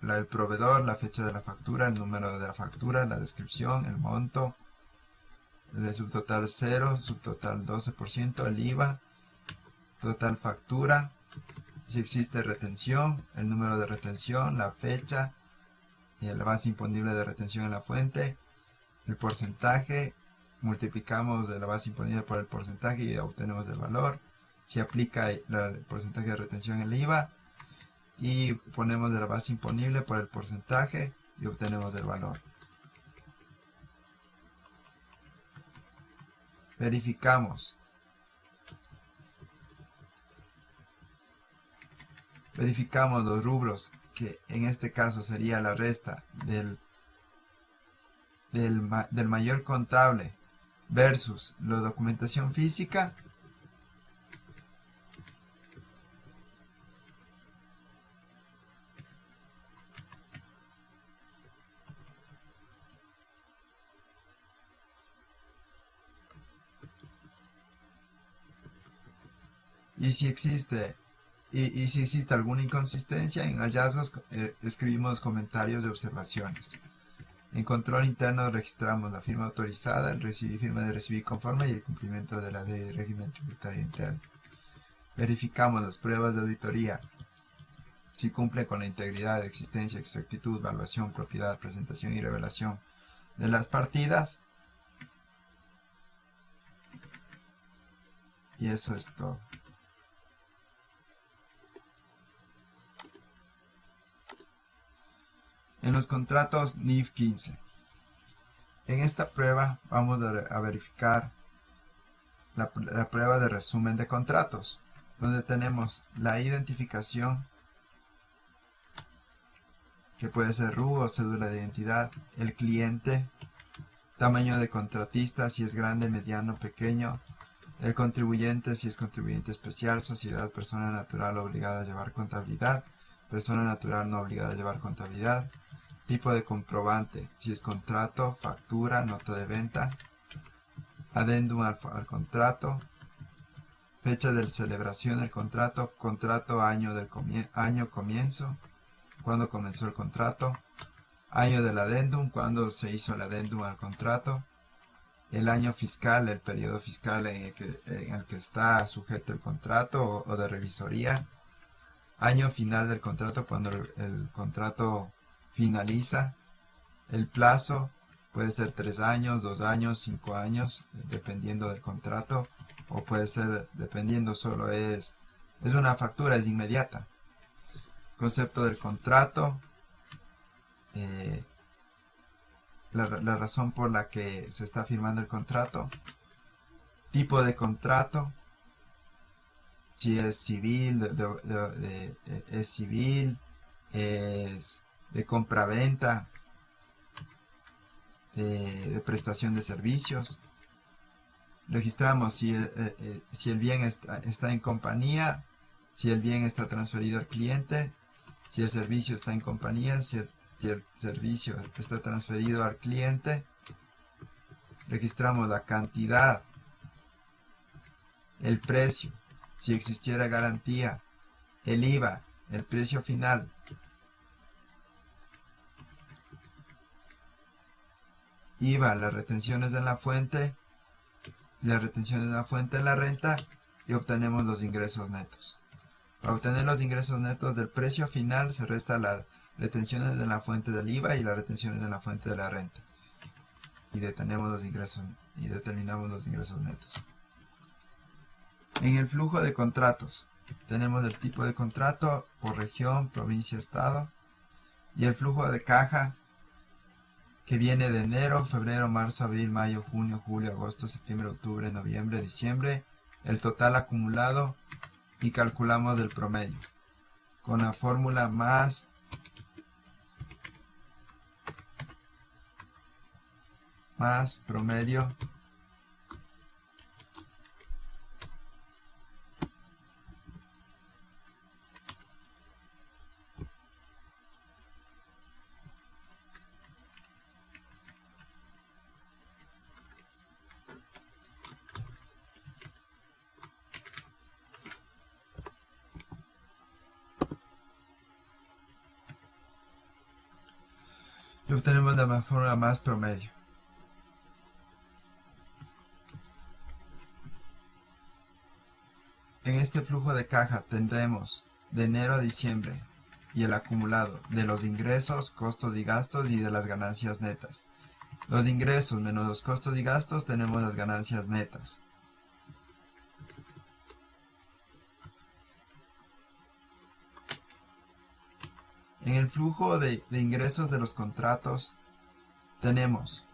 el proveedor, la fecha de la factura, el número de la factura, la descripción, el monto, el subtotal 0, subtotal 12%, el IVA, total factura, si existe retención, el número de retención, la fecha, la base imponible de retención en la fuente, el porcentaje, multiplicamos de la base imponible por el porcentaje y obtenemos el valor. Si aplica el porcentaje de retención en el IVA, y ponemos de la base imponible por el porcentaje y obtenemos el valor. Verificamos los rubros, que en este caso sería la resta del mayor contable versus la documentación física. Y si existe alguna inconsistencia en hallazgos, escribimos comentarios y observaciones. En control interno registramos la firma autorizada, firma de recibir conforme y el cumplimiento de la ley de régimen tributario interno. Verificamos las pruebas de auditoría, si cumple con la integridad, existencia, exactitud, evaluación, propiedad, presentación y revelación de las partidas. Y eso es todo. En los contratos NIF 15. En esta prueba vamos a verificar la prueba de resumen de contratos, donde tenemos la identificación, que puede ser RU o cédula de identidad, el cliente, tamaño de contratista, si es grande, mediano, pequeño, el contribuyente, si es contribuyente especial, sociedad, persona natural obligada a llevar contabilidad, persona natural no obligada a llevar contabilidad, tipo de comprobante, si es contrato, factura, nota de venta, adendum al contrato, fecha de celebración del contrato, año comienzo, cuando comenzó el contrato, año del adendum, cuando se hizo el adendum al contrato, el año fiscal, el periodo fiscal en el que está sujeto el contrato o de revisoría, año final del contrato, cuando el contrato finaliza, el plazo puede ser 3 años, 2 años, 5 años, dependiendo del contrato, o puede ser, dependiendo, solo es una factura, es inmediata. Concepto del contrato, la razón por la que se está firmando el contrato, tipo de contrato, si es civil, es civil, es de compra-venta, de prestación de servicios. Registramos si el bien está en compañía, si el bien está transferido al cliente, si el servicio está en compañía, si el servicio está transferido al cliente. Registramos la cantidad el precio, si existiera garantía, el IVA, el precio final, IVA, las retenciones en la fuente, las retenciones en la fuente de la renta, y obtenemos los ingresos netos. Para obtener los ingresos netos del precio final se resta las retenciones de la fuente del IVA y las retenciones de la fuente de la renta. Y detenemos los ingresos y determinamos los ingresos netos. En el flujo de contratos tenemos el tipo de contrato por región, provincia, estado, y el flujo de caja que viene de enero, febrero, marzo, abril, mayo, junio, julio, agosto, septiembre, octubre, noviembre, diciembre, el total acumulado, y calculamos el promedio con la fórmula más promedio y obtenemos la fórmula más promedio. En este flujo de caja tendremos de enero a diciembre y el acumulado de los ingresos, costos y gastos y de las ganancias netas. Los ingresos menos los costos y gastos tenemos las ganancias netas. En el flujo de ingresos de los contratos tenemos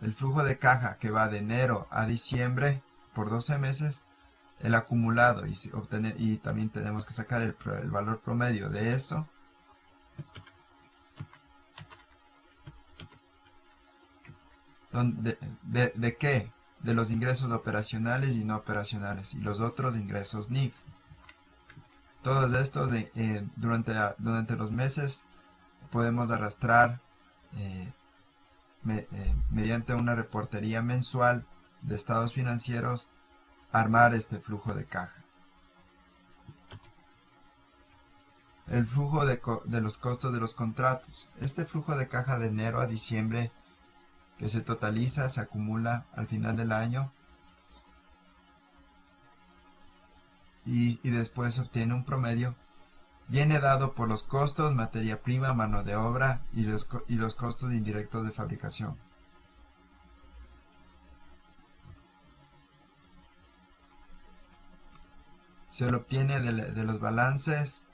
el flujo de caja que va de enero a diciembre por 12 meses, el acumulado y también tenemos que sacar el valor promedio de eso. ¿De qué? De los ingresos operacionales y no operacionales y los otros ingresos NIF. Todos estos durante los meses podemos arrastrar mediante una reportería mensual de estados financieros, armar este flujo de caja. El flujo de los costos de los contratos. Este flujo de caja de enero a diciembre que se totaliza, se acumula al final del año y después se obtiene un promedio, viene dado por los costos, materia prima, mano de obra y los costos indirectos de fabricación. Se lo obtiene de los balances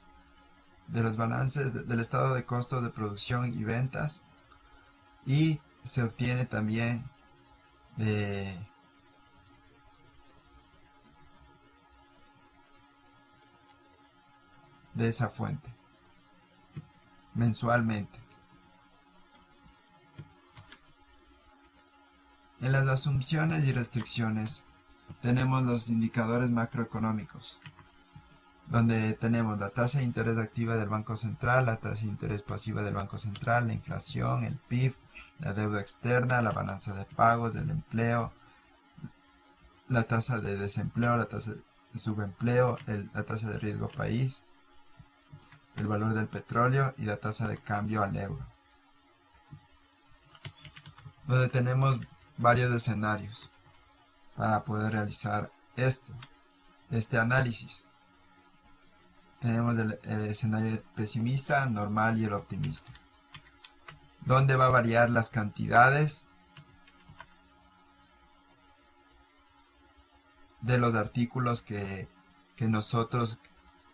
del estado de costos de producción y ventas, y se obtiene también de esa fuente mensualmente. En las asunciones y restricciones tenemos los indicadores macroeconómicos, donde tenemos la tasa de interés activa del Banco Central, la tasa de interés pasiva del Banco Central, la inflación, el PIB, la deuda externa, la balanza de pagos, el empleo, la tasa de desempleo, la tasa de subempleo, la tasa de riesgo país, el valor del petróleo y la tasa de cambio al euro. Donde tenemos varios escenarios para poder realizar este análisis. Tenemos el escenario pesimista, normal y el optimista, donde va a variar las cantidades de los artículos que nosotros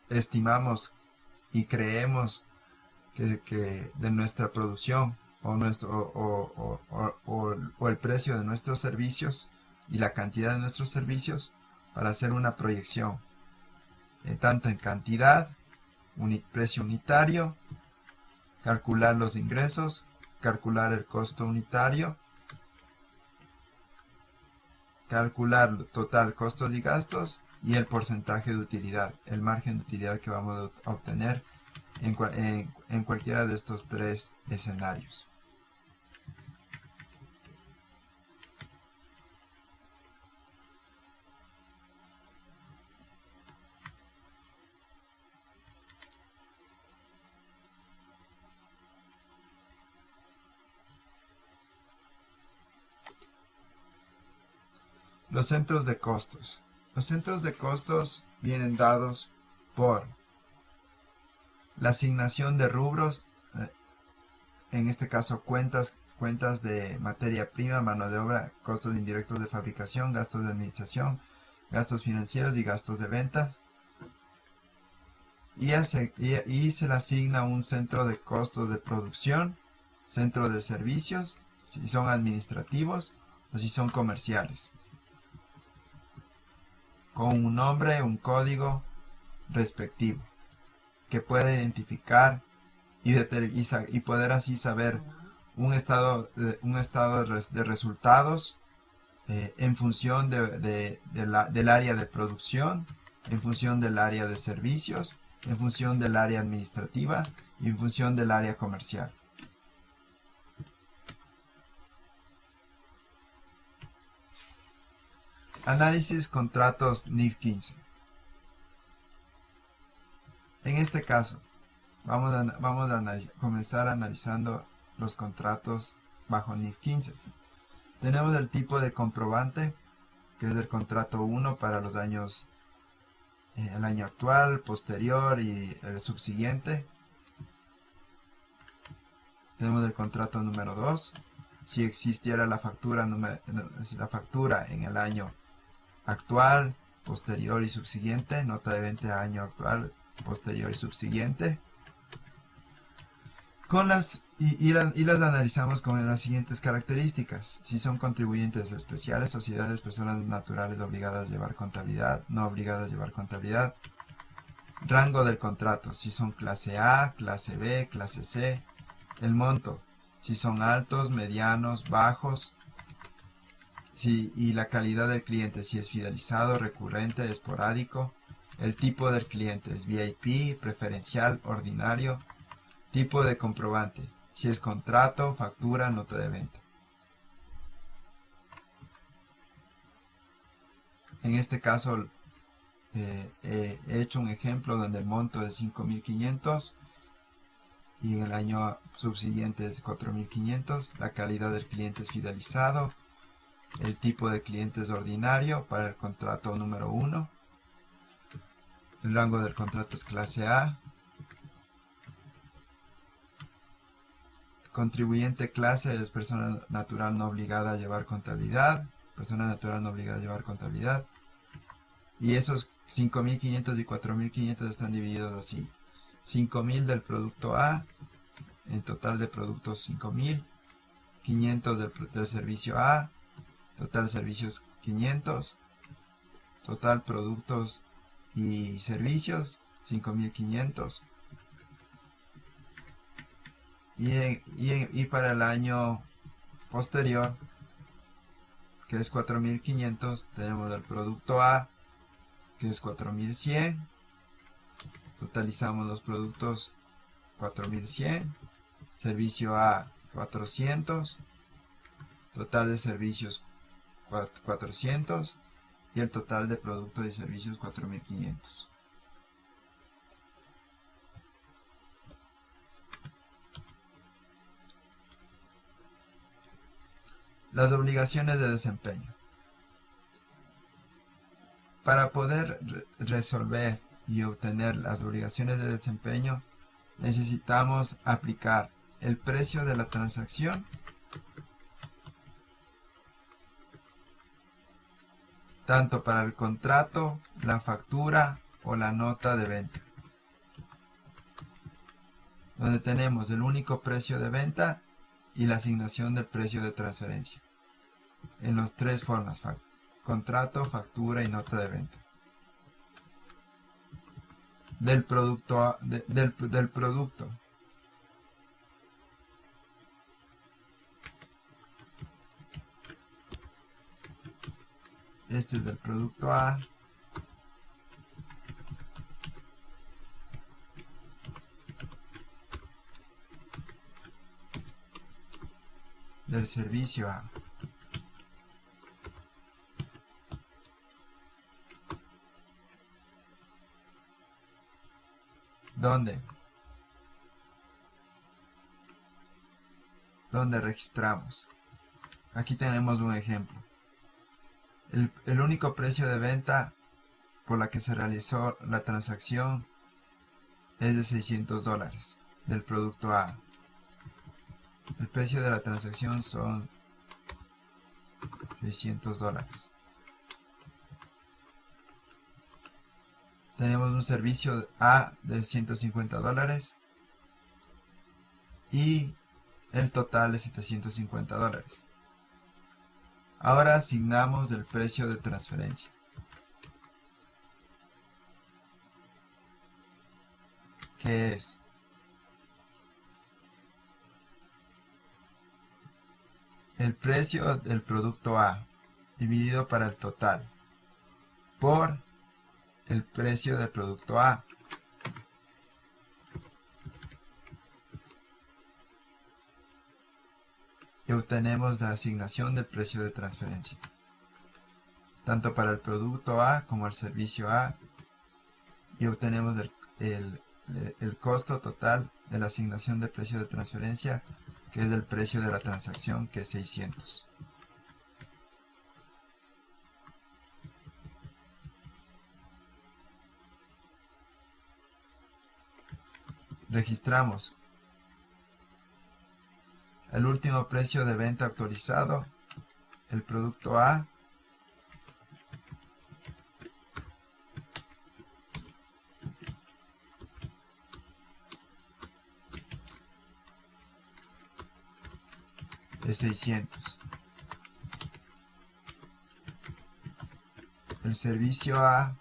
estimamos y creemos que de nuestra producción o el precio de nuestros servicios y la cantidad de nuestros servicios, para hacer una proyección tanto en cantidad, precio unitario, calcular los ingresos, calcular el costo unitario, calcular total costos y gastos y el porcentaje de utilidad, el margen de utilidad que vamos a obtener en cualquiera de estos tres escenarios. Los centros de costos. Los centros de costos vienen dados por la asignación de rubros, en este caso cuentas de materia prima, mano de obra, costos indirectos de fabricación, gastos de administración, gastos financieros y gastos de ventas. Y se le asigna un centro de costos de producción, centro de servicios, si son administrativos o si son comerciales, con un nombre, un código respectivo, que puede identificar y poder así saber un estado de resultados en función del área de producción, en función del área de servicios, en función del área administrativa y en función del área comercial. Análisis contratos NIF 15. En este caso, vamos a comenzar analizando los contratos bajo NIF 15. Tenemos el tipo de comprobante, que es el contrato 1 para los años, el año actual, posterior y el subsiguiente. Tenemos el contrato número 2, si existiera la factura en el año actual, posterior y subsiguiente, nota de venta año actual, posterior y subsiguiente. Y las analizamos con las siguientes características: si son contribuyentes especiales, sociedades, personas naturales obligadas a llevar contabilidad, no obligadas a llevar contabilidad. Rango del contrato: si son clase A, clase B, clase C. El monto: si son altos, medianos, bajos. Y la calidad del cliente: si es fidelizado, recurrente, esporádico. El tipo del cliente: es VIP, preferencial, ordinario. Tipo de comprobante: si es contrato, factura, nota de venta. En este caso he hecho un ejemplo donde el monto es 5.500 y en el año subsiguiente es 4.500. La calidad del cliente es fidelizado. El tipo de cliente es ordinario para el contrato número 1. El rango del contrato es clase A. Contribuyente clase es persona natural no obligada a llevar contabilidad. Persona natural no obligada a llevar contabilidad. Y esos 5.500 y 4.500 están divididos así: 5.000 del producto A, en total de productos 5.000, 500 del servicio A, total servicios 500, total productos y servicios 5.500. Y para el año posterior, que es 4.500, tenemos el producto A, que es 4.100. Totalizamos los productos 4.100, servicio A 400, total de servicios 400 y el total de productos y servicios 4.500. Las obligaciones de desempeño. Para poder resolver y obtener las obligaciones de desempeño, necesitamos aplicar el precio de la transacción, tanto para el contrato, la factura o la nota de venta, donde tenemos el único precio de venta y la asignación del precio de transferencia, en las tres formas: contrato, factura y nota de venta. Del producto. Este es del producto A. Del servicio A. ¿Dónde registramos? Aquí tenemos un ejemplo. El único precio de venta por la que se realizó la transacción es de $600 del producto A. El precio de la transacción son $600. Tenemos un servicio A de $150 y el total es $750. Ahora asignamos el precio de transferencia, que es el precio del producto A dividido para el total por el precio del producto A. Y obtenemos la asignación del precio de transferencia, tanto para el producto A como el servicio A, y obtenemos el costo total de la asignación del precio de transferencia, que es el precio de la transacción, que es 600. Registramos el último precio de venta actualizado, el producto A, es 600. El servicio A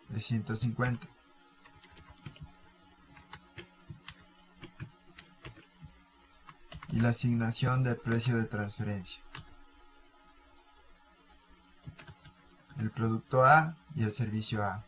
de 150. Y la asignación del precio de transferencia. El producto A y el servicio A.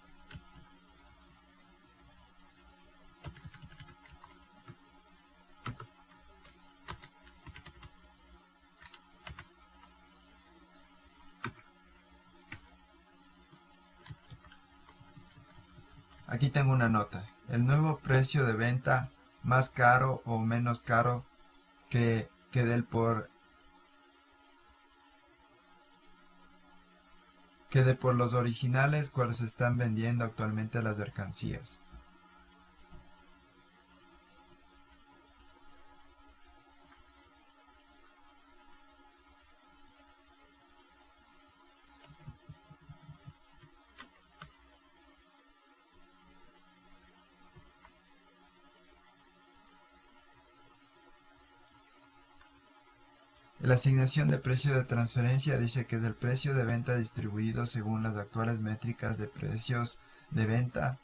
Aquí tengo una nota. El nuevo precio de venta más caro o menos caro que de por los originales cuales se están vendiendo actualmente las mercancías. La asignación de precio de transferencia dice que es el precio de venta distribuido según las actuales métricas de precios de venta,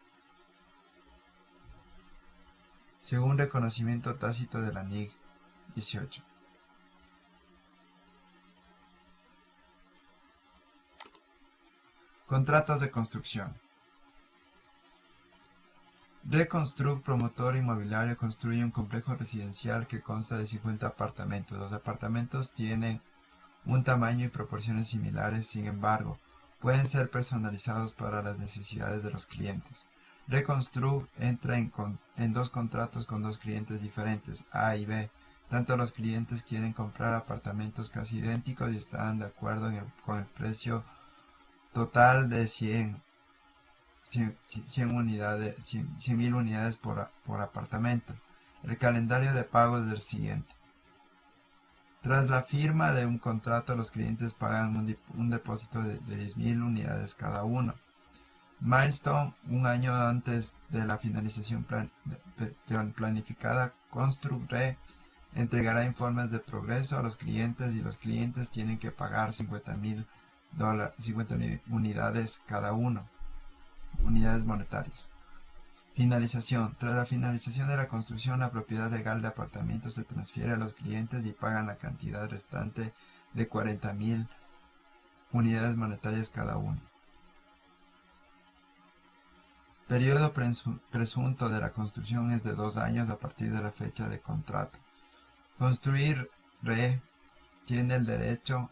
según reconocimiento tácito de la NIG 18. Contratos de construcción. Reconstruct, promotor inmobiliario, construye un complejo residencial que consta de 50 apartamentos. Los apartamentos tienen un tamaño y proporciones similares, sin embargo, pueden ser personalizados para las necesidades de los clientes. Reconstruct entra en dos contratos con dos clientes diferentes, A y B. Tanto los clientes quieren comprar apartamentos casi idénticos y están de acuerdo con el precio total de 100.000 unidades por apartamento. El calendario de pagos es el siguiente. Tras la firma de un contrato, los clientes pagan un depósito de 10.000 unidades cada uno. Milestone, un año antes de la finalización planificada, ConstructRe entregará informes de progreso a los clientes y los clientes tienen que pagar 50.000 unidades cada uno. Unidades monetarias. Finalización. Tras la finalización de la construcción, la propiedad legal de apartamentos se transfiere a los clientes y pagan la cantidad restante de 40.000 unidades monetarias cada uno. Periodo presunto de la construcción es de 2 años a partir de la fecha de contrato. ConstructRe tiene el derecho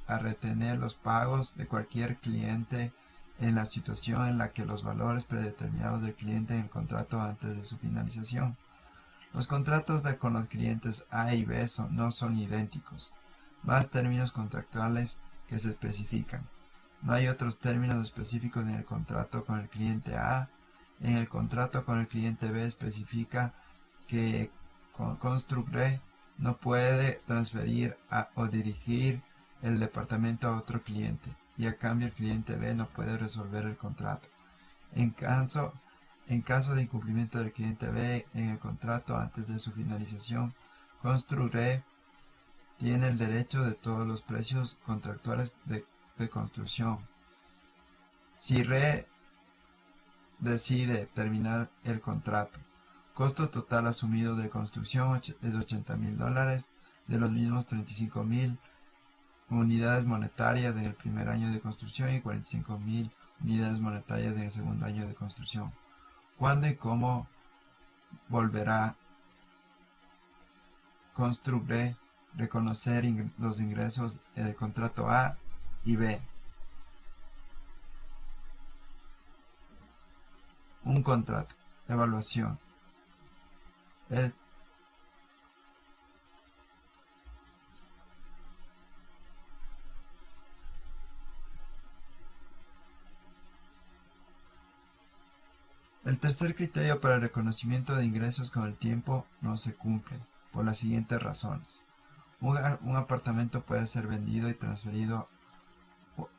a retener los pagos de cualquier cliente en la situación en la que los valores predeterminados del cliente en el contrato antes de su finalización. Los contratos con los clientes A y B no son idénticos, más términos contractuales que se especifican. No hay otros términos específicos en el contrato con el cliente A. En el contrato con el cliente B especifica que Construcre no puede transferir o dirigir el departamento a otro cliente y a cambio el cliente B no puede resolver el contrato. En caso de incumplimiento del cliente B en el contrato antes de su finalización, Construcre tiene el derecho de todos los precios contractuales de construcción. Si RE decide terminar el contrato, costo total asumido de construcción es $80,000, de los mismos 35,000 unidades monetarias en el primer año de construcción y 45,000 unidades monetarias en el segundo año de construcción. ¿Cuándo y cómo volverá Construcre reconocer los ingresos del contrato A y B? Un contrato. Evaluación. El tercer criterio para el reconocimiento de ingresos con el tiempo no se cumple, por las siguientes razones. Un apartamento puede ser vendido y transferido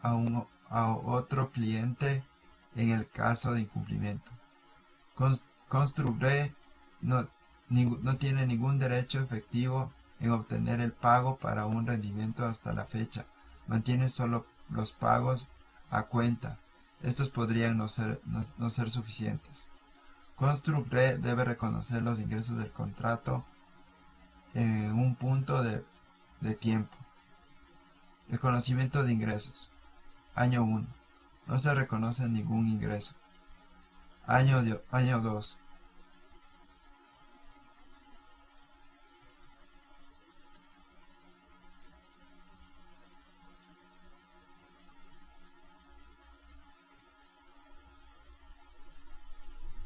a otro cliente en el caso de incumplimiento. Construcre no tiene ningún derecho efectivo en obtener el pago para un rendimiento hasta la fecha. Mantiene solo los pagos a cuenta. Estos podrían no ser suficientes. Construcre debe reconocer los ingresos del contrato en un punto de tiempo. Reconocimiento de ingresos. Año 1. No se reconoce ningún ingreso. Año 2.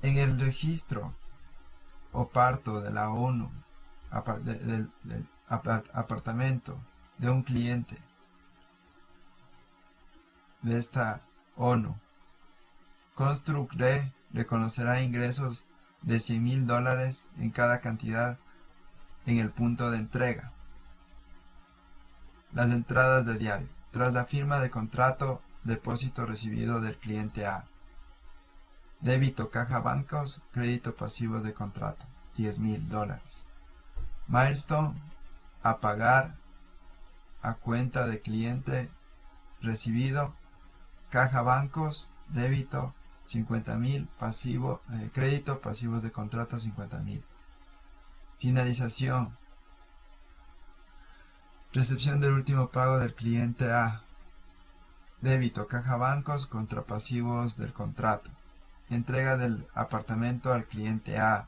En el registro o parto de la ONU del apartamento de un cliente de esta ONU, Construcre reconocerá ingresos de $100,000 en cada cantidad en el punto de entrega. Las entradas de diario. Tras la firma de contrato, depósito recibido del cliente A. Débito caja bancos, crédito pasivos de contrato, $10,000. Milestone, a pagar a cuenta de cliente recibido, caja bancos, débito, 50,000, crédito, pasivos de contrato, 50,000. Finalización. Recepción del último pago del cliente A. Débito, caja bancos, contra pasivos del contrato. Entrega del apartamento al cliente A.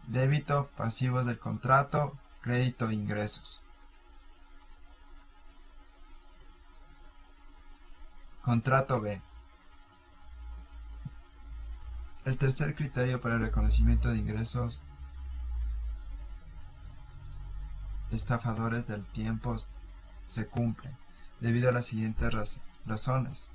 Débito, pasivos del contrato, crédito, ingresos. Contrato B. El tercer criterio para el reconocimiento de ingresos estafadores del tiempo se cumple, debido a las siguientes razones.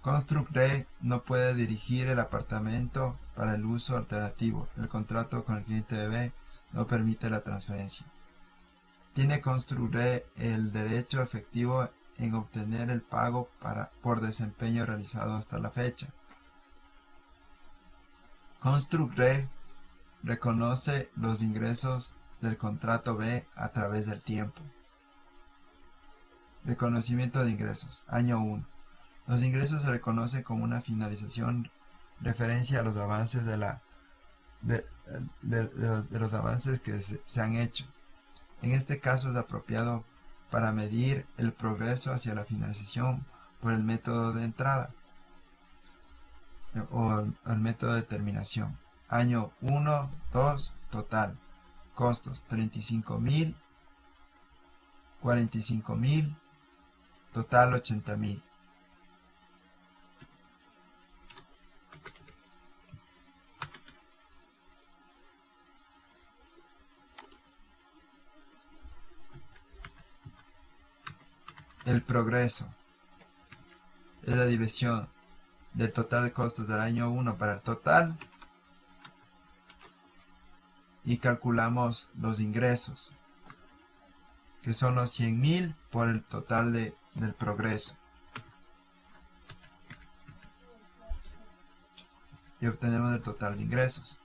Construcre no puede dirigir el apartamento para el uso alternativo. El contrato con el cliente B no permite la transferencia. Tiene Construcre el derecho efectivo en obtener el pago por desempeño realizado hasta la fecha. Construcre reconoce los ingresos del contrato B a través del tiempo. Reconocimiento de ingresos. Año 1. Los ingresos se reconocen como una finalización referencia a los avances de los avances que se han hecho. En este caso es apropiado para medir el progreso hacia la finalización por el método de entrada o el método de terminación. Año 1, 2, total. Costos 35,000, 45,000, total 80,000. El progreso es la división del total de costos del año 1 para el total y calculamos los ingresos, que son los 100.000 por el total del progreso. Y obtenemos el total de ingresos.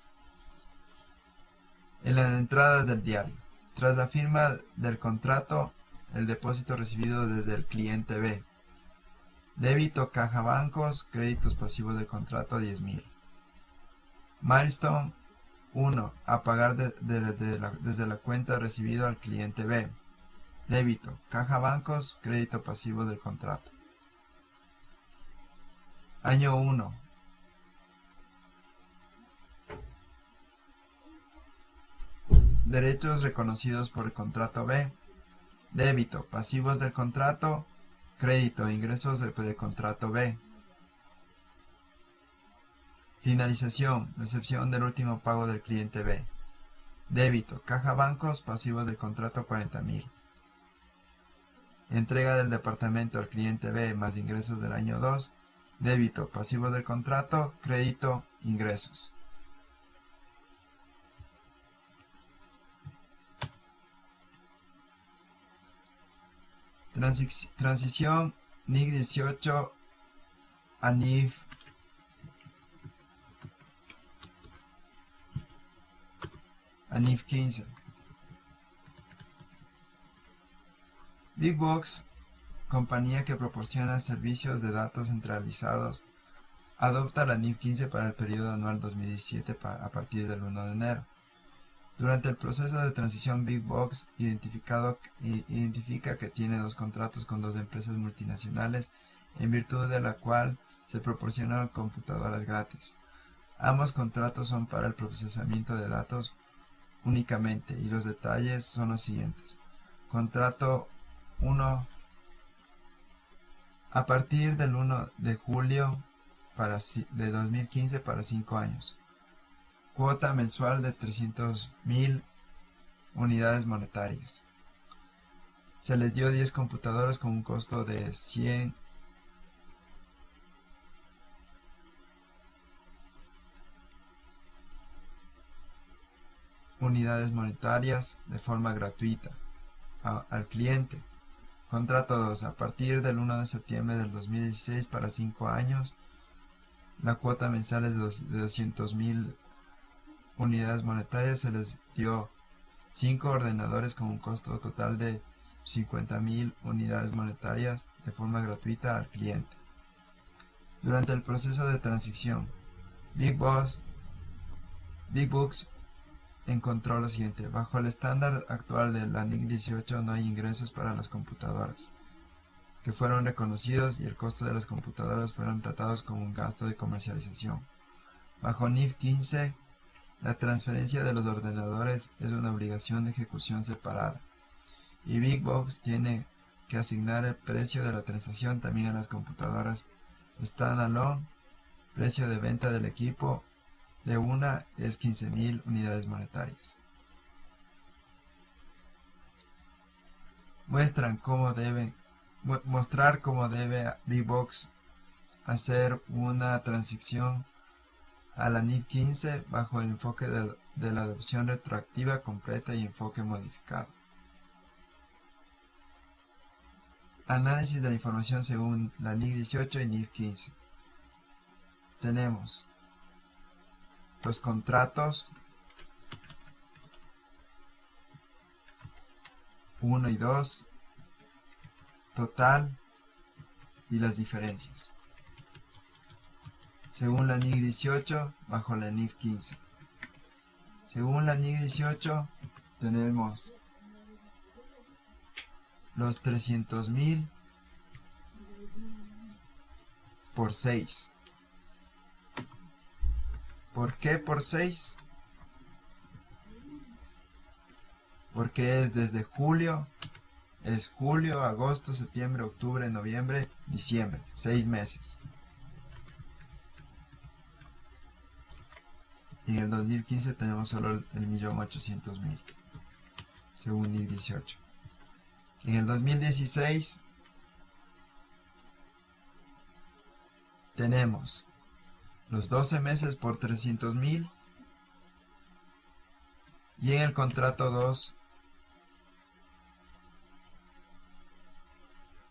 En las entradas del diario, tras la firma del contrato, el depósito recibido desde el cliente B. Débito caja bancos, créditos pasivos del contrato 10.000. Milestone 1. A pagar desde la cuenta recibido al cliente B. Débito, caja bancos, crédito pasivo del contrato. Año 1. Derechos reconocidos por el contrato B. Débito, pasivos del contrato. Crédito, ingresos del contrato B. Finalización, recepción del último pago del cliente B. Débito, caja bancos, pasivos del contrato 40.000. Entrega del departamento al cliente B más ingresos del año 2. Débito, pasivos del contrato, crédito, ingresos. Transición NIC 18 a NIF 15. Big Box, compañía que proporciona servicios de datos centralizados, adopta la NIF 15 para el periodo anual 2017 a partir del 1 de enero. Durante el proceso de transición, Big Box identifica que tiene dos contratos con dos empresas multinacionales, en virtud de la cual se proporcionan computadoras gratis. Ambos contratos son para el procesamiento de datos únicamente, y los detalles son los siguientes. Contrato 1. A partir del 1 de julio de 2015 para 5 años. Cuota mensual de 300.000 unidades monetarias. Se les dio 10 computadoras con un costo de 100 unidades monetarias de forma gratuita al cliente. Contrato 2. A partir del 1 de septiembre del 2016 para 5 años. La cuota mensual es de 200.000 unidades monetarias. Se les dio 5 ordenadores con un costo total de 50.000 unidades monetarias de forma gratuita al cliente. Durante el proceso de transición, Big Box encontró lo siguiente: bajo el estándar actual de la NIC 18 no hay ingresos para las computadoras que fueron reconocidos y el costo de las computadoras fueron tratados como un gasto de comercialización. Bajo NIF 15, la transferencia de los ordenadores es una obligación de ejecución separada, y Big Box tiene que asignar el precio de la transacción también a las computadoras standalone. Precio de venta del equipo de una es 15.000 unidades monetarias. Mostrar cómo debe Big Box hacer una transición a la NIF 15 bajo el enfoque de la adopción retroactiva completa y enfoque modificado. Análisis de la información según la NIF 18 y NIF 15. Tenemos los contratos 1 y 2, total y las diferencias. Según la NIF 18 bajo la NIF 15. Según la NIF 18 tenemos los 300.000 por 6. ¿Por qué por 6? Porque es desde julio, es julio, agosto, septiembre, octubre, noviembre, diciembre, 6 meses. Y en el 2015 tenemos solo el 1.800.000, según NIF 18. En el 2016 tenemos los 12 meses por 300,000 y en el contrato 2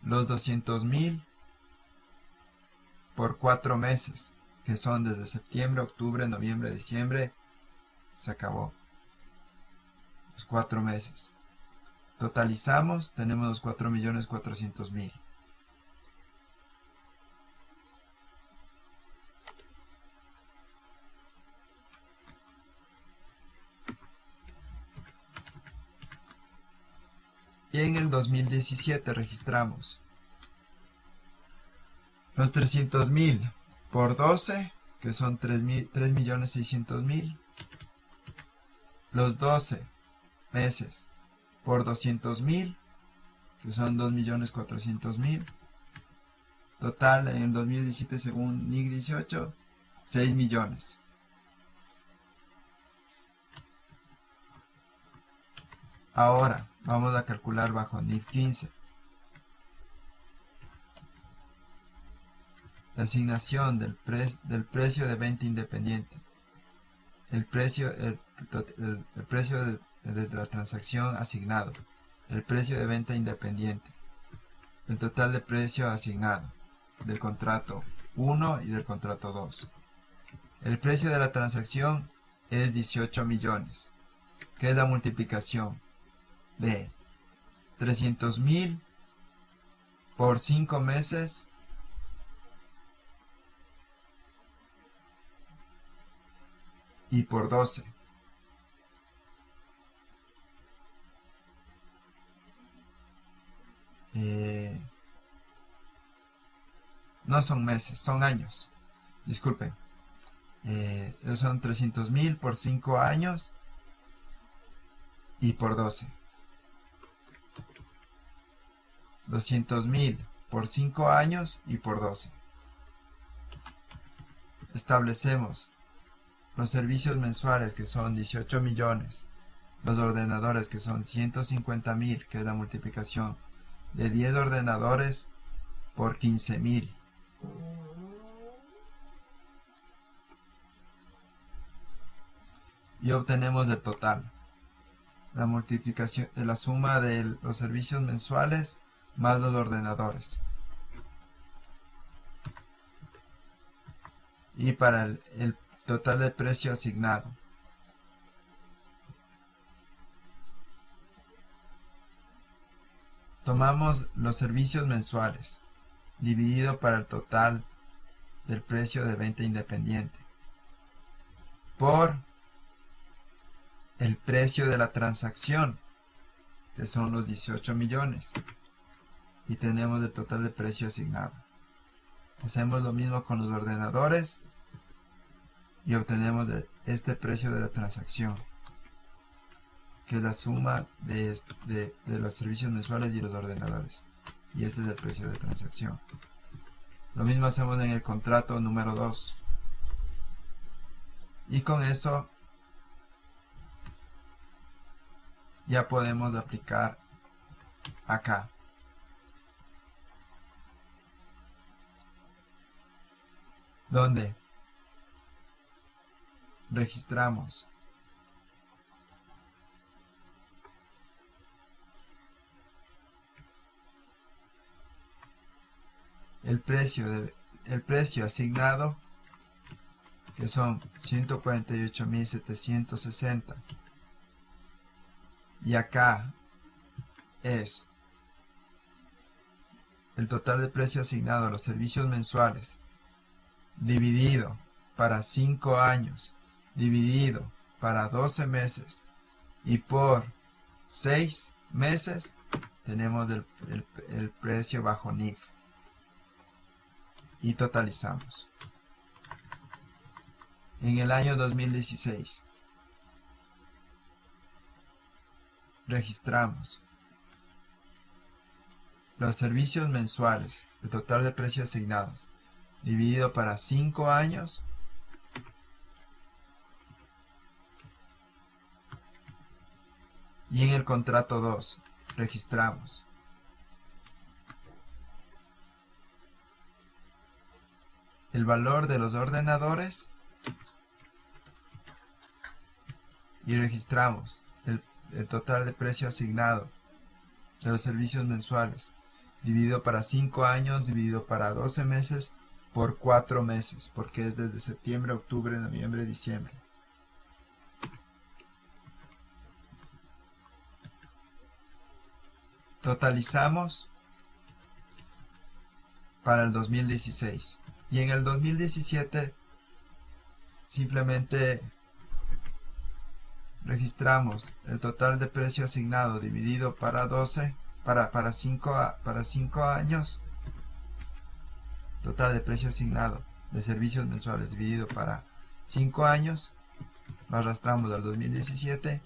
los 200,000 por 4 meses, que son desde septiembre, octubre, noviembre, diciembre. Se acabó los 4 meses. Totalizamos, tenemos los 4.400.000. Y en el 2017 registramos los 300,000 por 12, que son 3.600.000. Los 12 meses por 200,000, que son 2.400.000. Total en el 2017 según NIC 18, 6 millones. Ahora vamos a calcular bajo NIF 15. La asignación del precio de venta independiente. El precio de la transacción asignado. El precio de venta independiente. El total de precio asignado del contrato 1 y del contrato 2. El precio de la transacción es 18 millones, que es la multiplicación de 300,000 por 5 meses y por 12. No son meses, son años. Disculpen. Son 300,000 por 5 años y por 12. 200,000 por 5 años y por 12. Establecemos los servicios mensuales, que son 18 millones. Los ordenadores, que son 150,000, que es la multiplicación de 10 ordenadores por 15,000. Y obtenemos el total. La multiplicación de la suma de los servicios mensuales más los ordenadores. Y para el total de precio asignado. Tomamos los servicios mensuales dividido para el total del precio de venta independiente por el precio de la transacción, que son los 18 millones, y tenemos el total de precio asignado. Hacemos lo mismo con los ordenadores y obtenemos este precio de la transacción, que es la suma de los servicios mensuales y los ordenadores, y este es el precio de transacción. Lo mismo hacemos en el contrato número 2, y con eso ya podemos aplicar acá. Donde registramos el precio asignado, que son 148.760, y acá es el total de precio asignado a los servicios mensuales dividido para 5 años, dividido para 12 meses y por 6 meses, tenemos el precio bajo NIF. Y totalizamos. En el año 2016 registramos los servicios mensuales, el total de precios asignados, dividido para 5 años, y en el contrato 2 registramos el valor de los ordenadores y registramos el total de precio asignado de los servicios mensuales, dividido para 5 años, dividido para 12 meses, por 4 meses, porque es desde septiembre, octubre, noviembre, diciembre. Totalizamos para el 2016. Y en el 2017 simplemente registramos el total de precio asignado dividido para 12, para 5 años, total de precio asignado de servicios mensuales dividido para 5 años, lo arrastramos al 2017,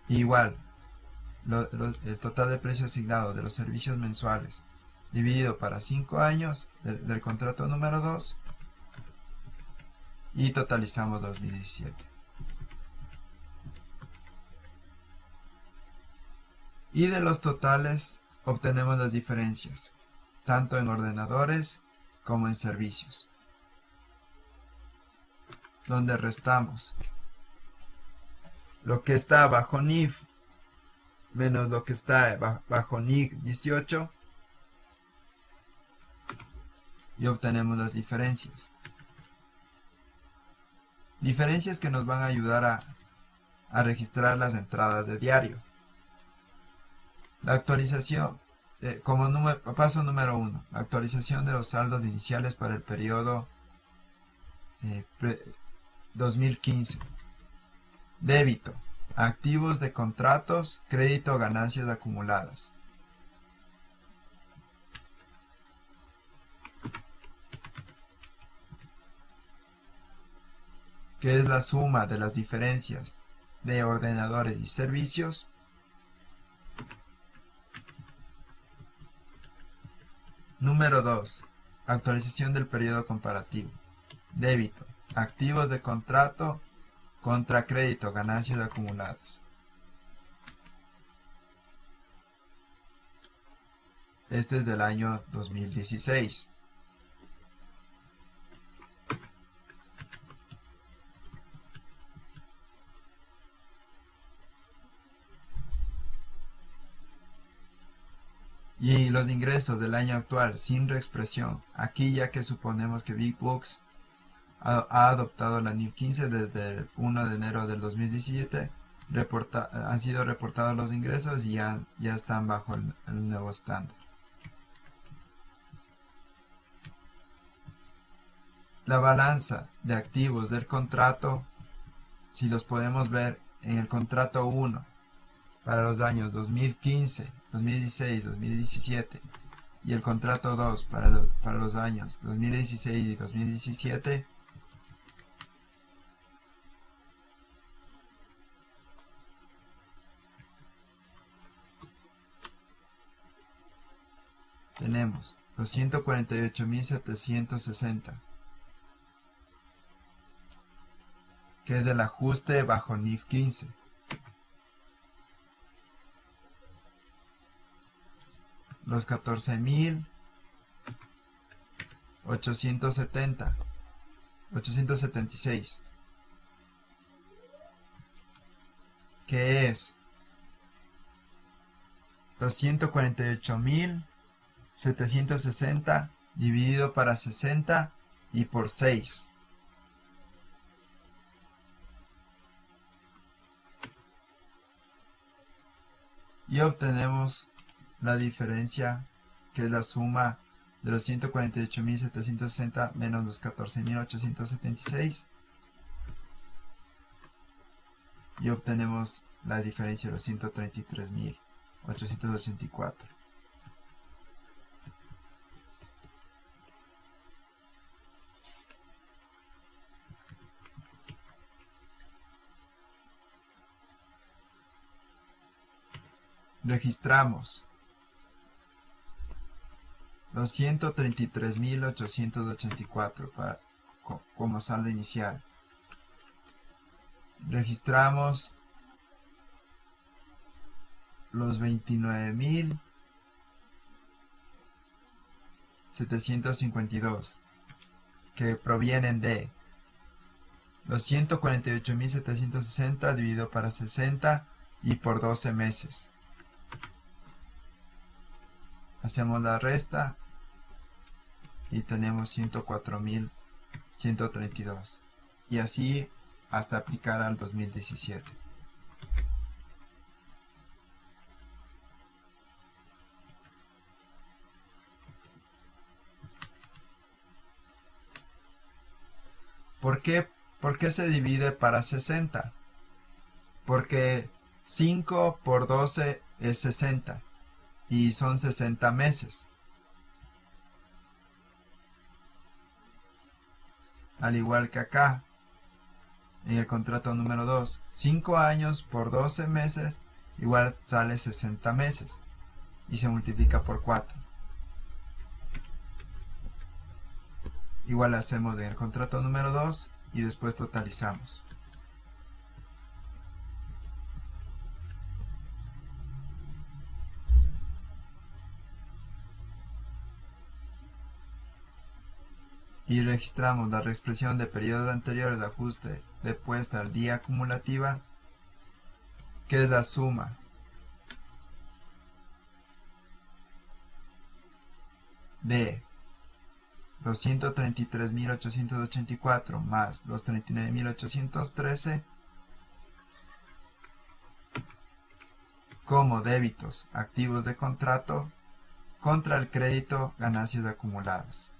igual, el total de precio asignado de los servicios mensuales dividido para 5 años del contrato número 2 y totalizamos 2017. Y de los totales obtenemos las diferencias, tanto en ordenadores como en servicios, donde restamos lo que está bajo NIF menos lo que está bajo NIC 18 y obtenemos las diferencias. Diferencias que nos van a ayudar a registrar las entradas de diario. La actualización, paso número 1, actualización de los saldos iniciales para el periodo 2015. Débito, activos de contratos, crédito, ganancias acumuladas. Que es la suma de las diferencias de ordenadores y servicios Número 2. Actualización del periodo comparativo. Débito. Activos de contrato contra crédito, ganancias acumuladas. Este es del año 2016. Y los ingresos del año actual sin reexpresión. Aquí, ya que suponemos que Big Books ha adoptado la NIF 15 desde el 1 de enero del 2017, han sido reportados los ingresos y ya están bajo el nuevo estándar. La balanza de activos del contrato, si los podemos ver en el contrato 1 para los años 2015, 2016, 2017 y el contrato 2 para los años 2016 y 2017, tenemos los 148.760, que es el ajuste bajo NIF 15. Los 876, que es los 148.760 dividido para 60 y por 6. Y obtenemos la diferencia, que es la suma de los 148.760 menos los 14.876, y obtenemos la diferencia de los 133.884. Registramos los 133.884 como saldo inicial. Registramos los 29.000 752, que provienen de los 148.760 dividido para 60 y por 12 meses. Hacemos la resta y tenemos 104.132. Y así hasta aplicar al 2017. ¿Por qué se divide para 60? Porque 5 por 12 es 60 y son 60 meses. Al igual que acá, en el contrato número 2, 5 años por 12 meses igual sale 60 meses y se multiplica por 4. Igual hacemos en el contrato número 2 y después totalizamos. Y registramos la reexpresión de periodos anteriores de ajuste depuesta al día acumulativa, que es la suma de los 133.884 más los 39.813 como débitos activos de contrato contra el crédito ganancias acumuladas.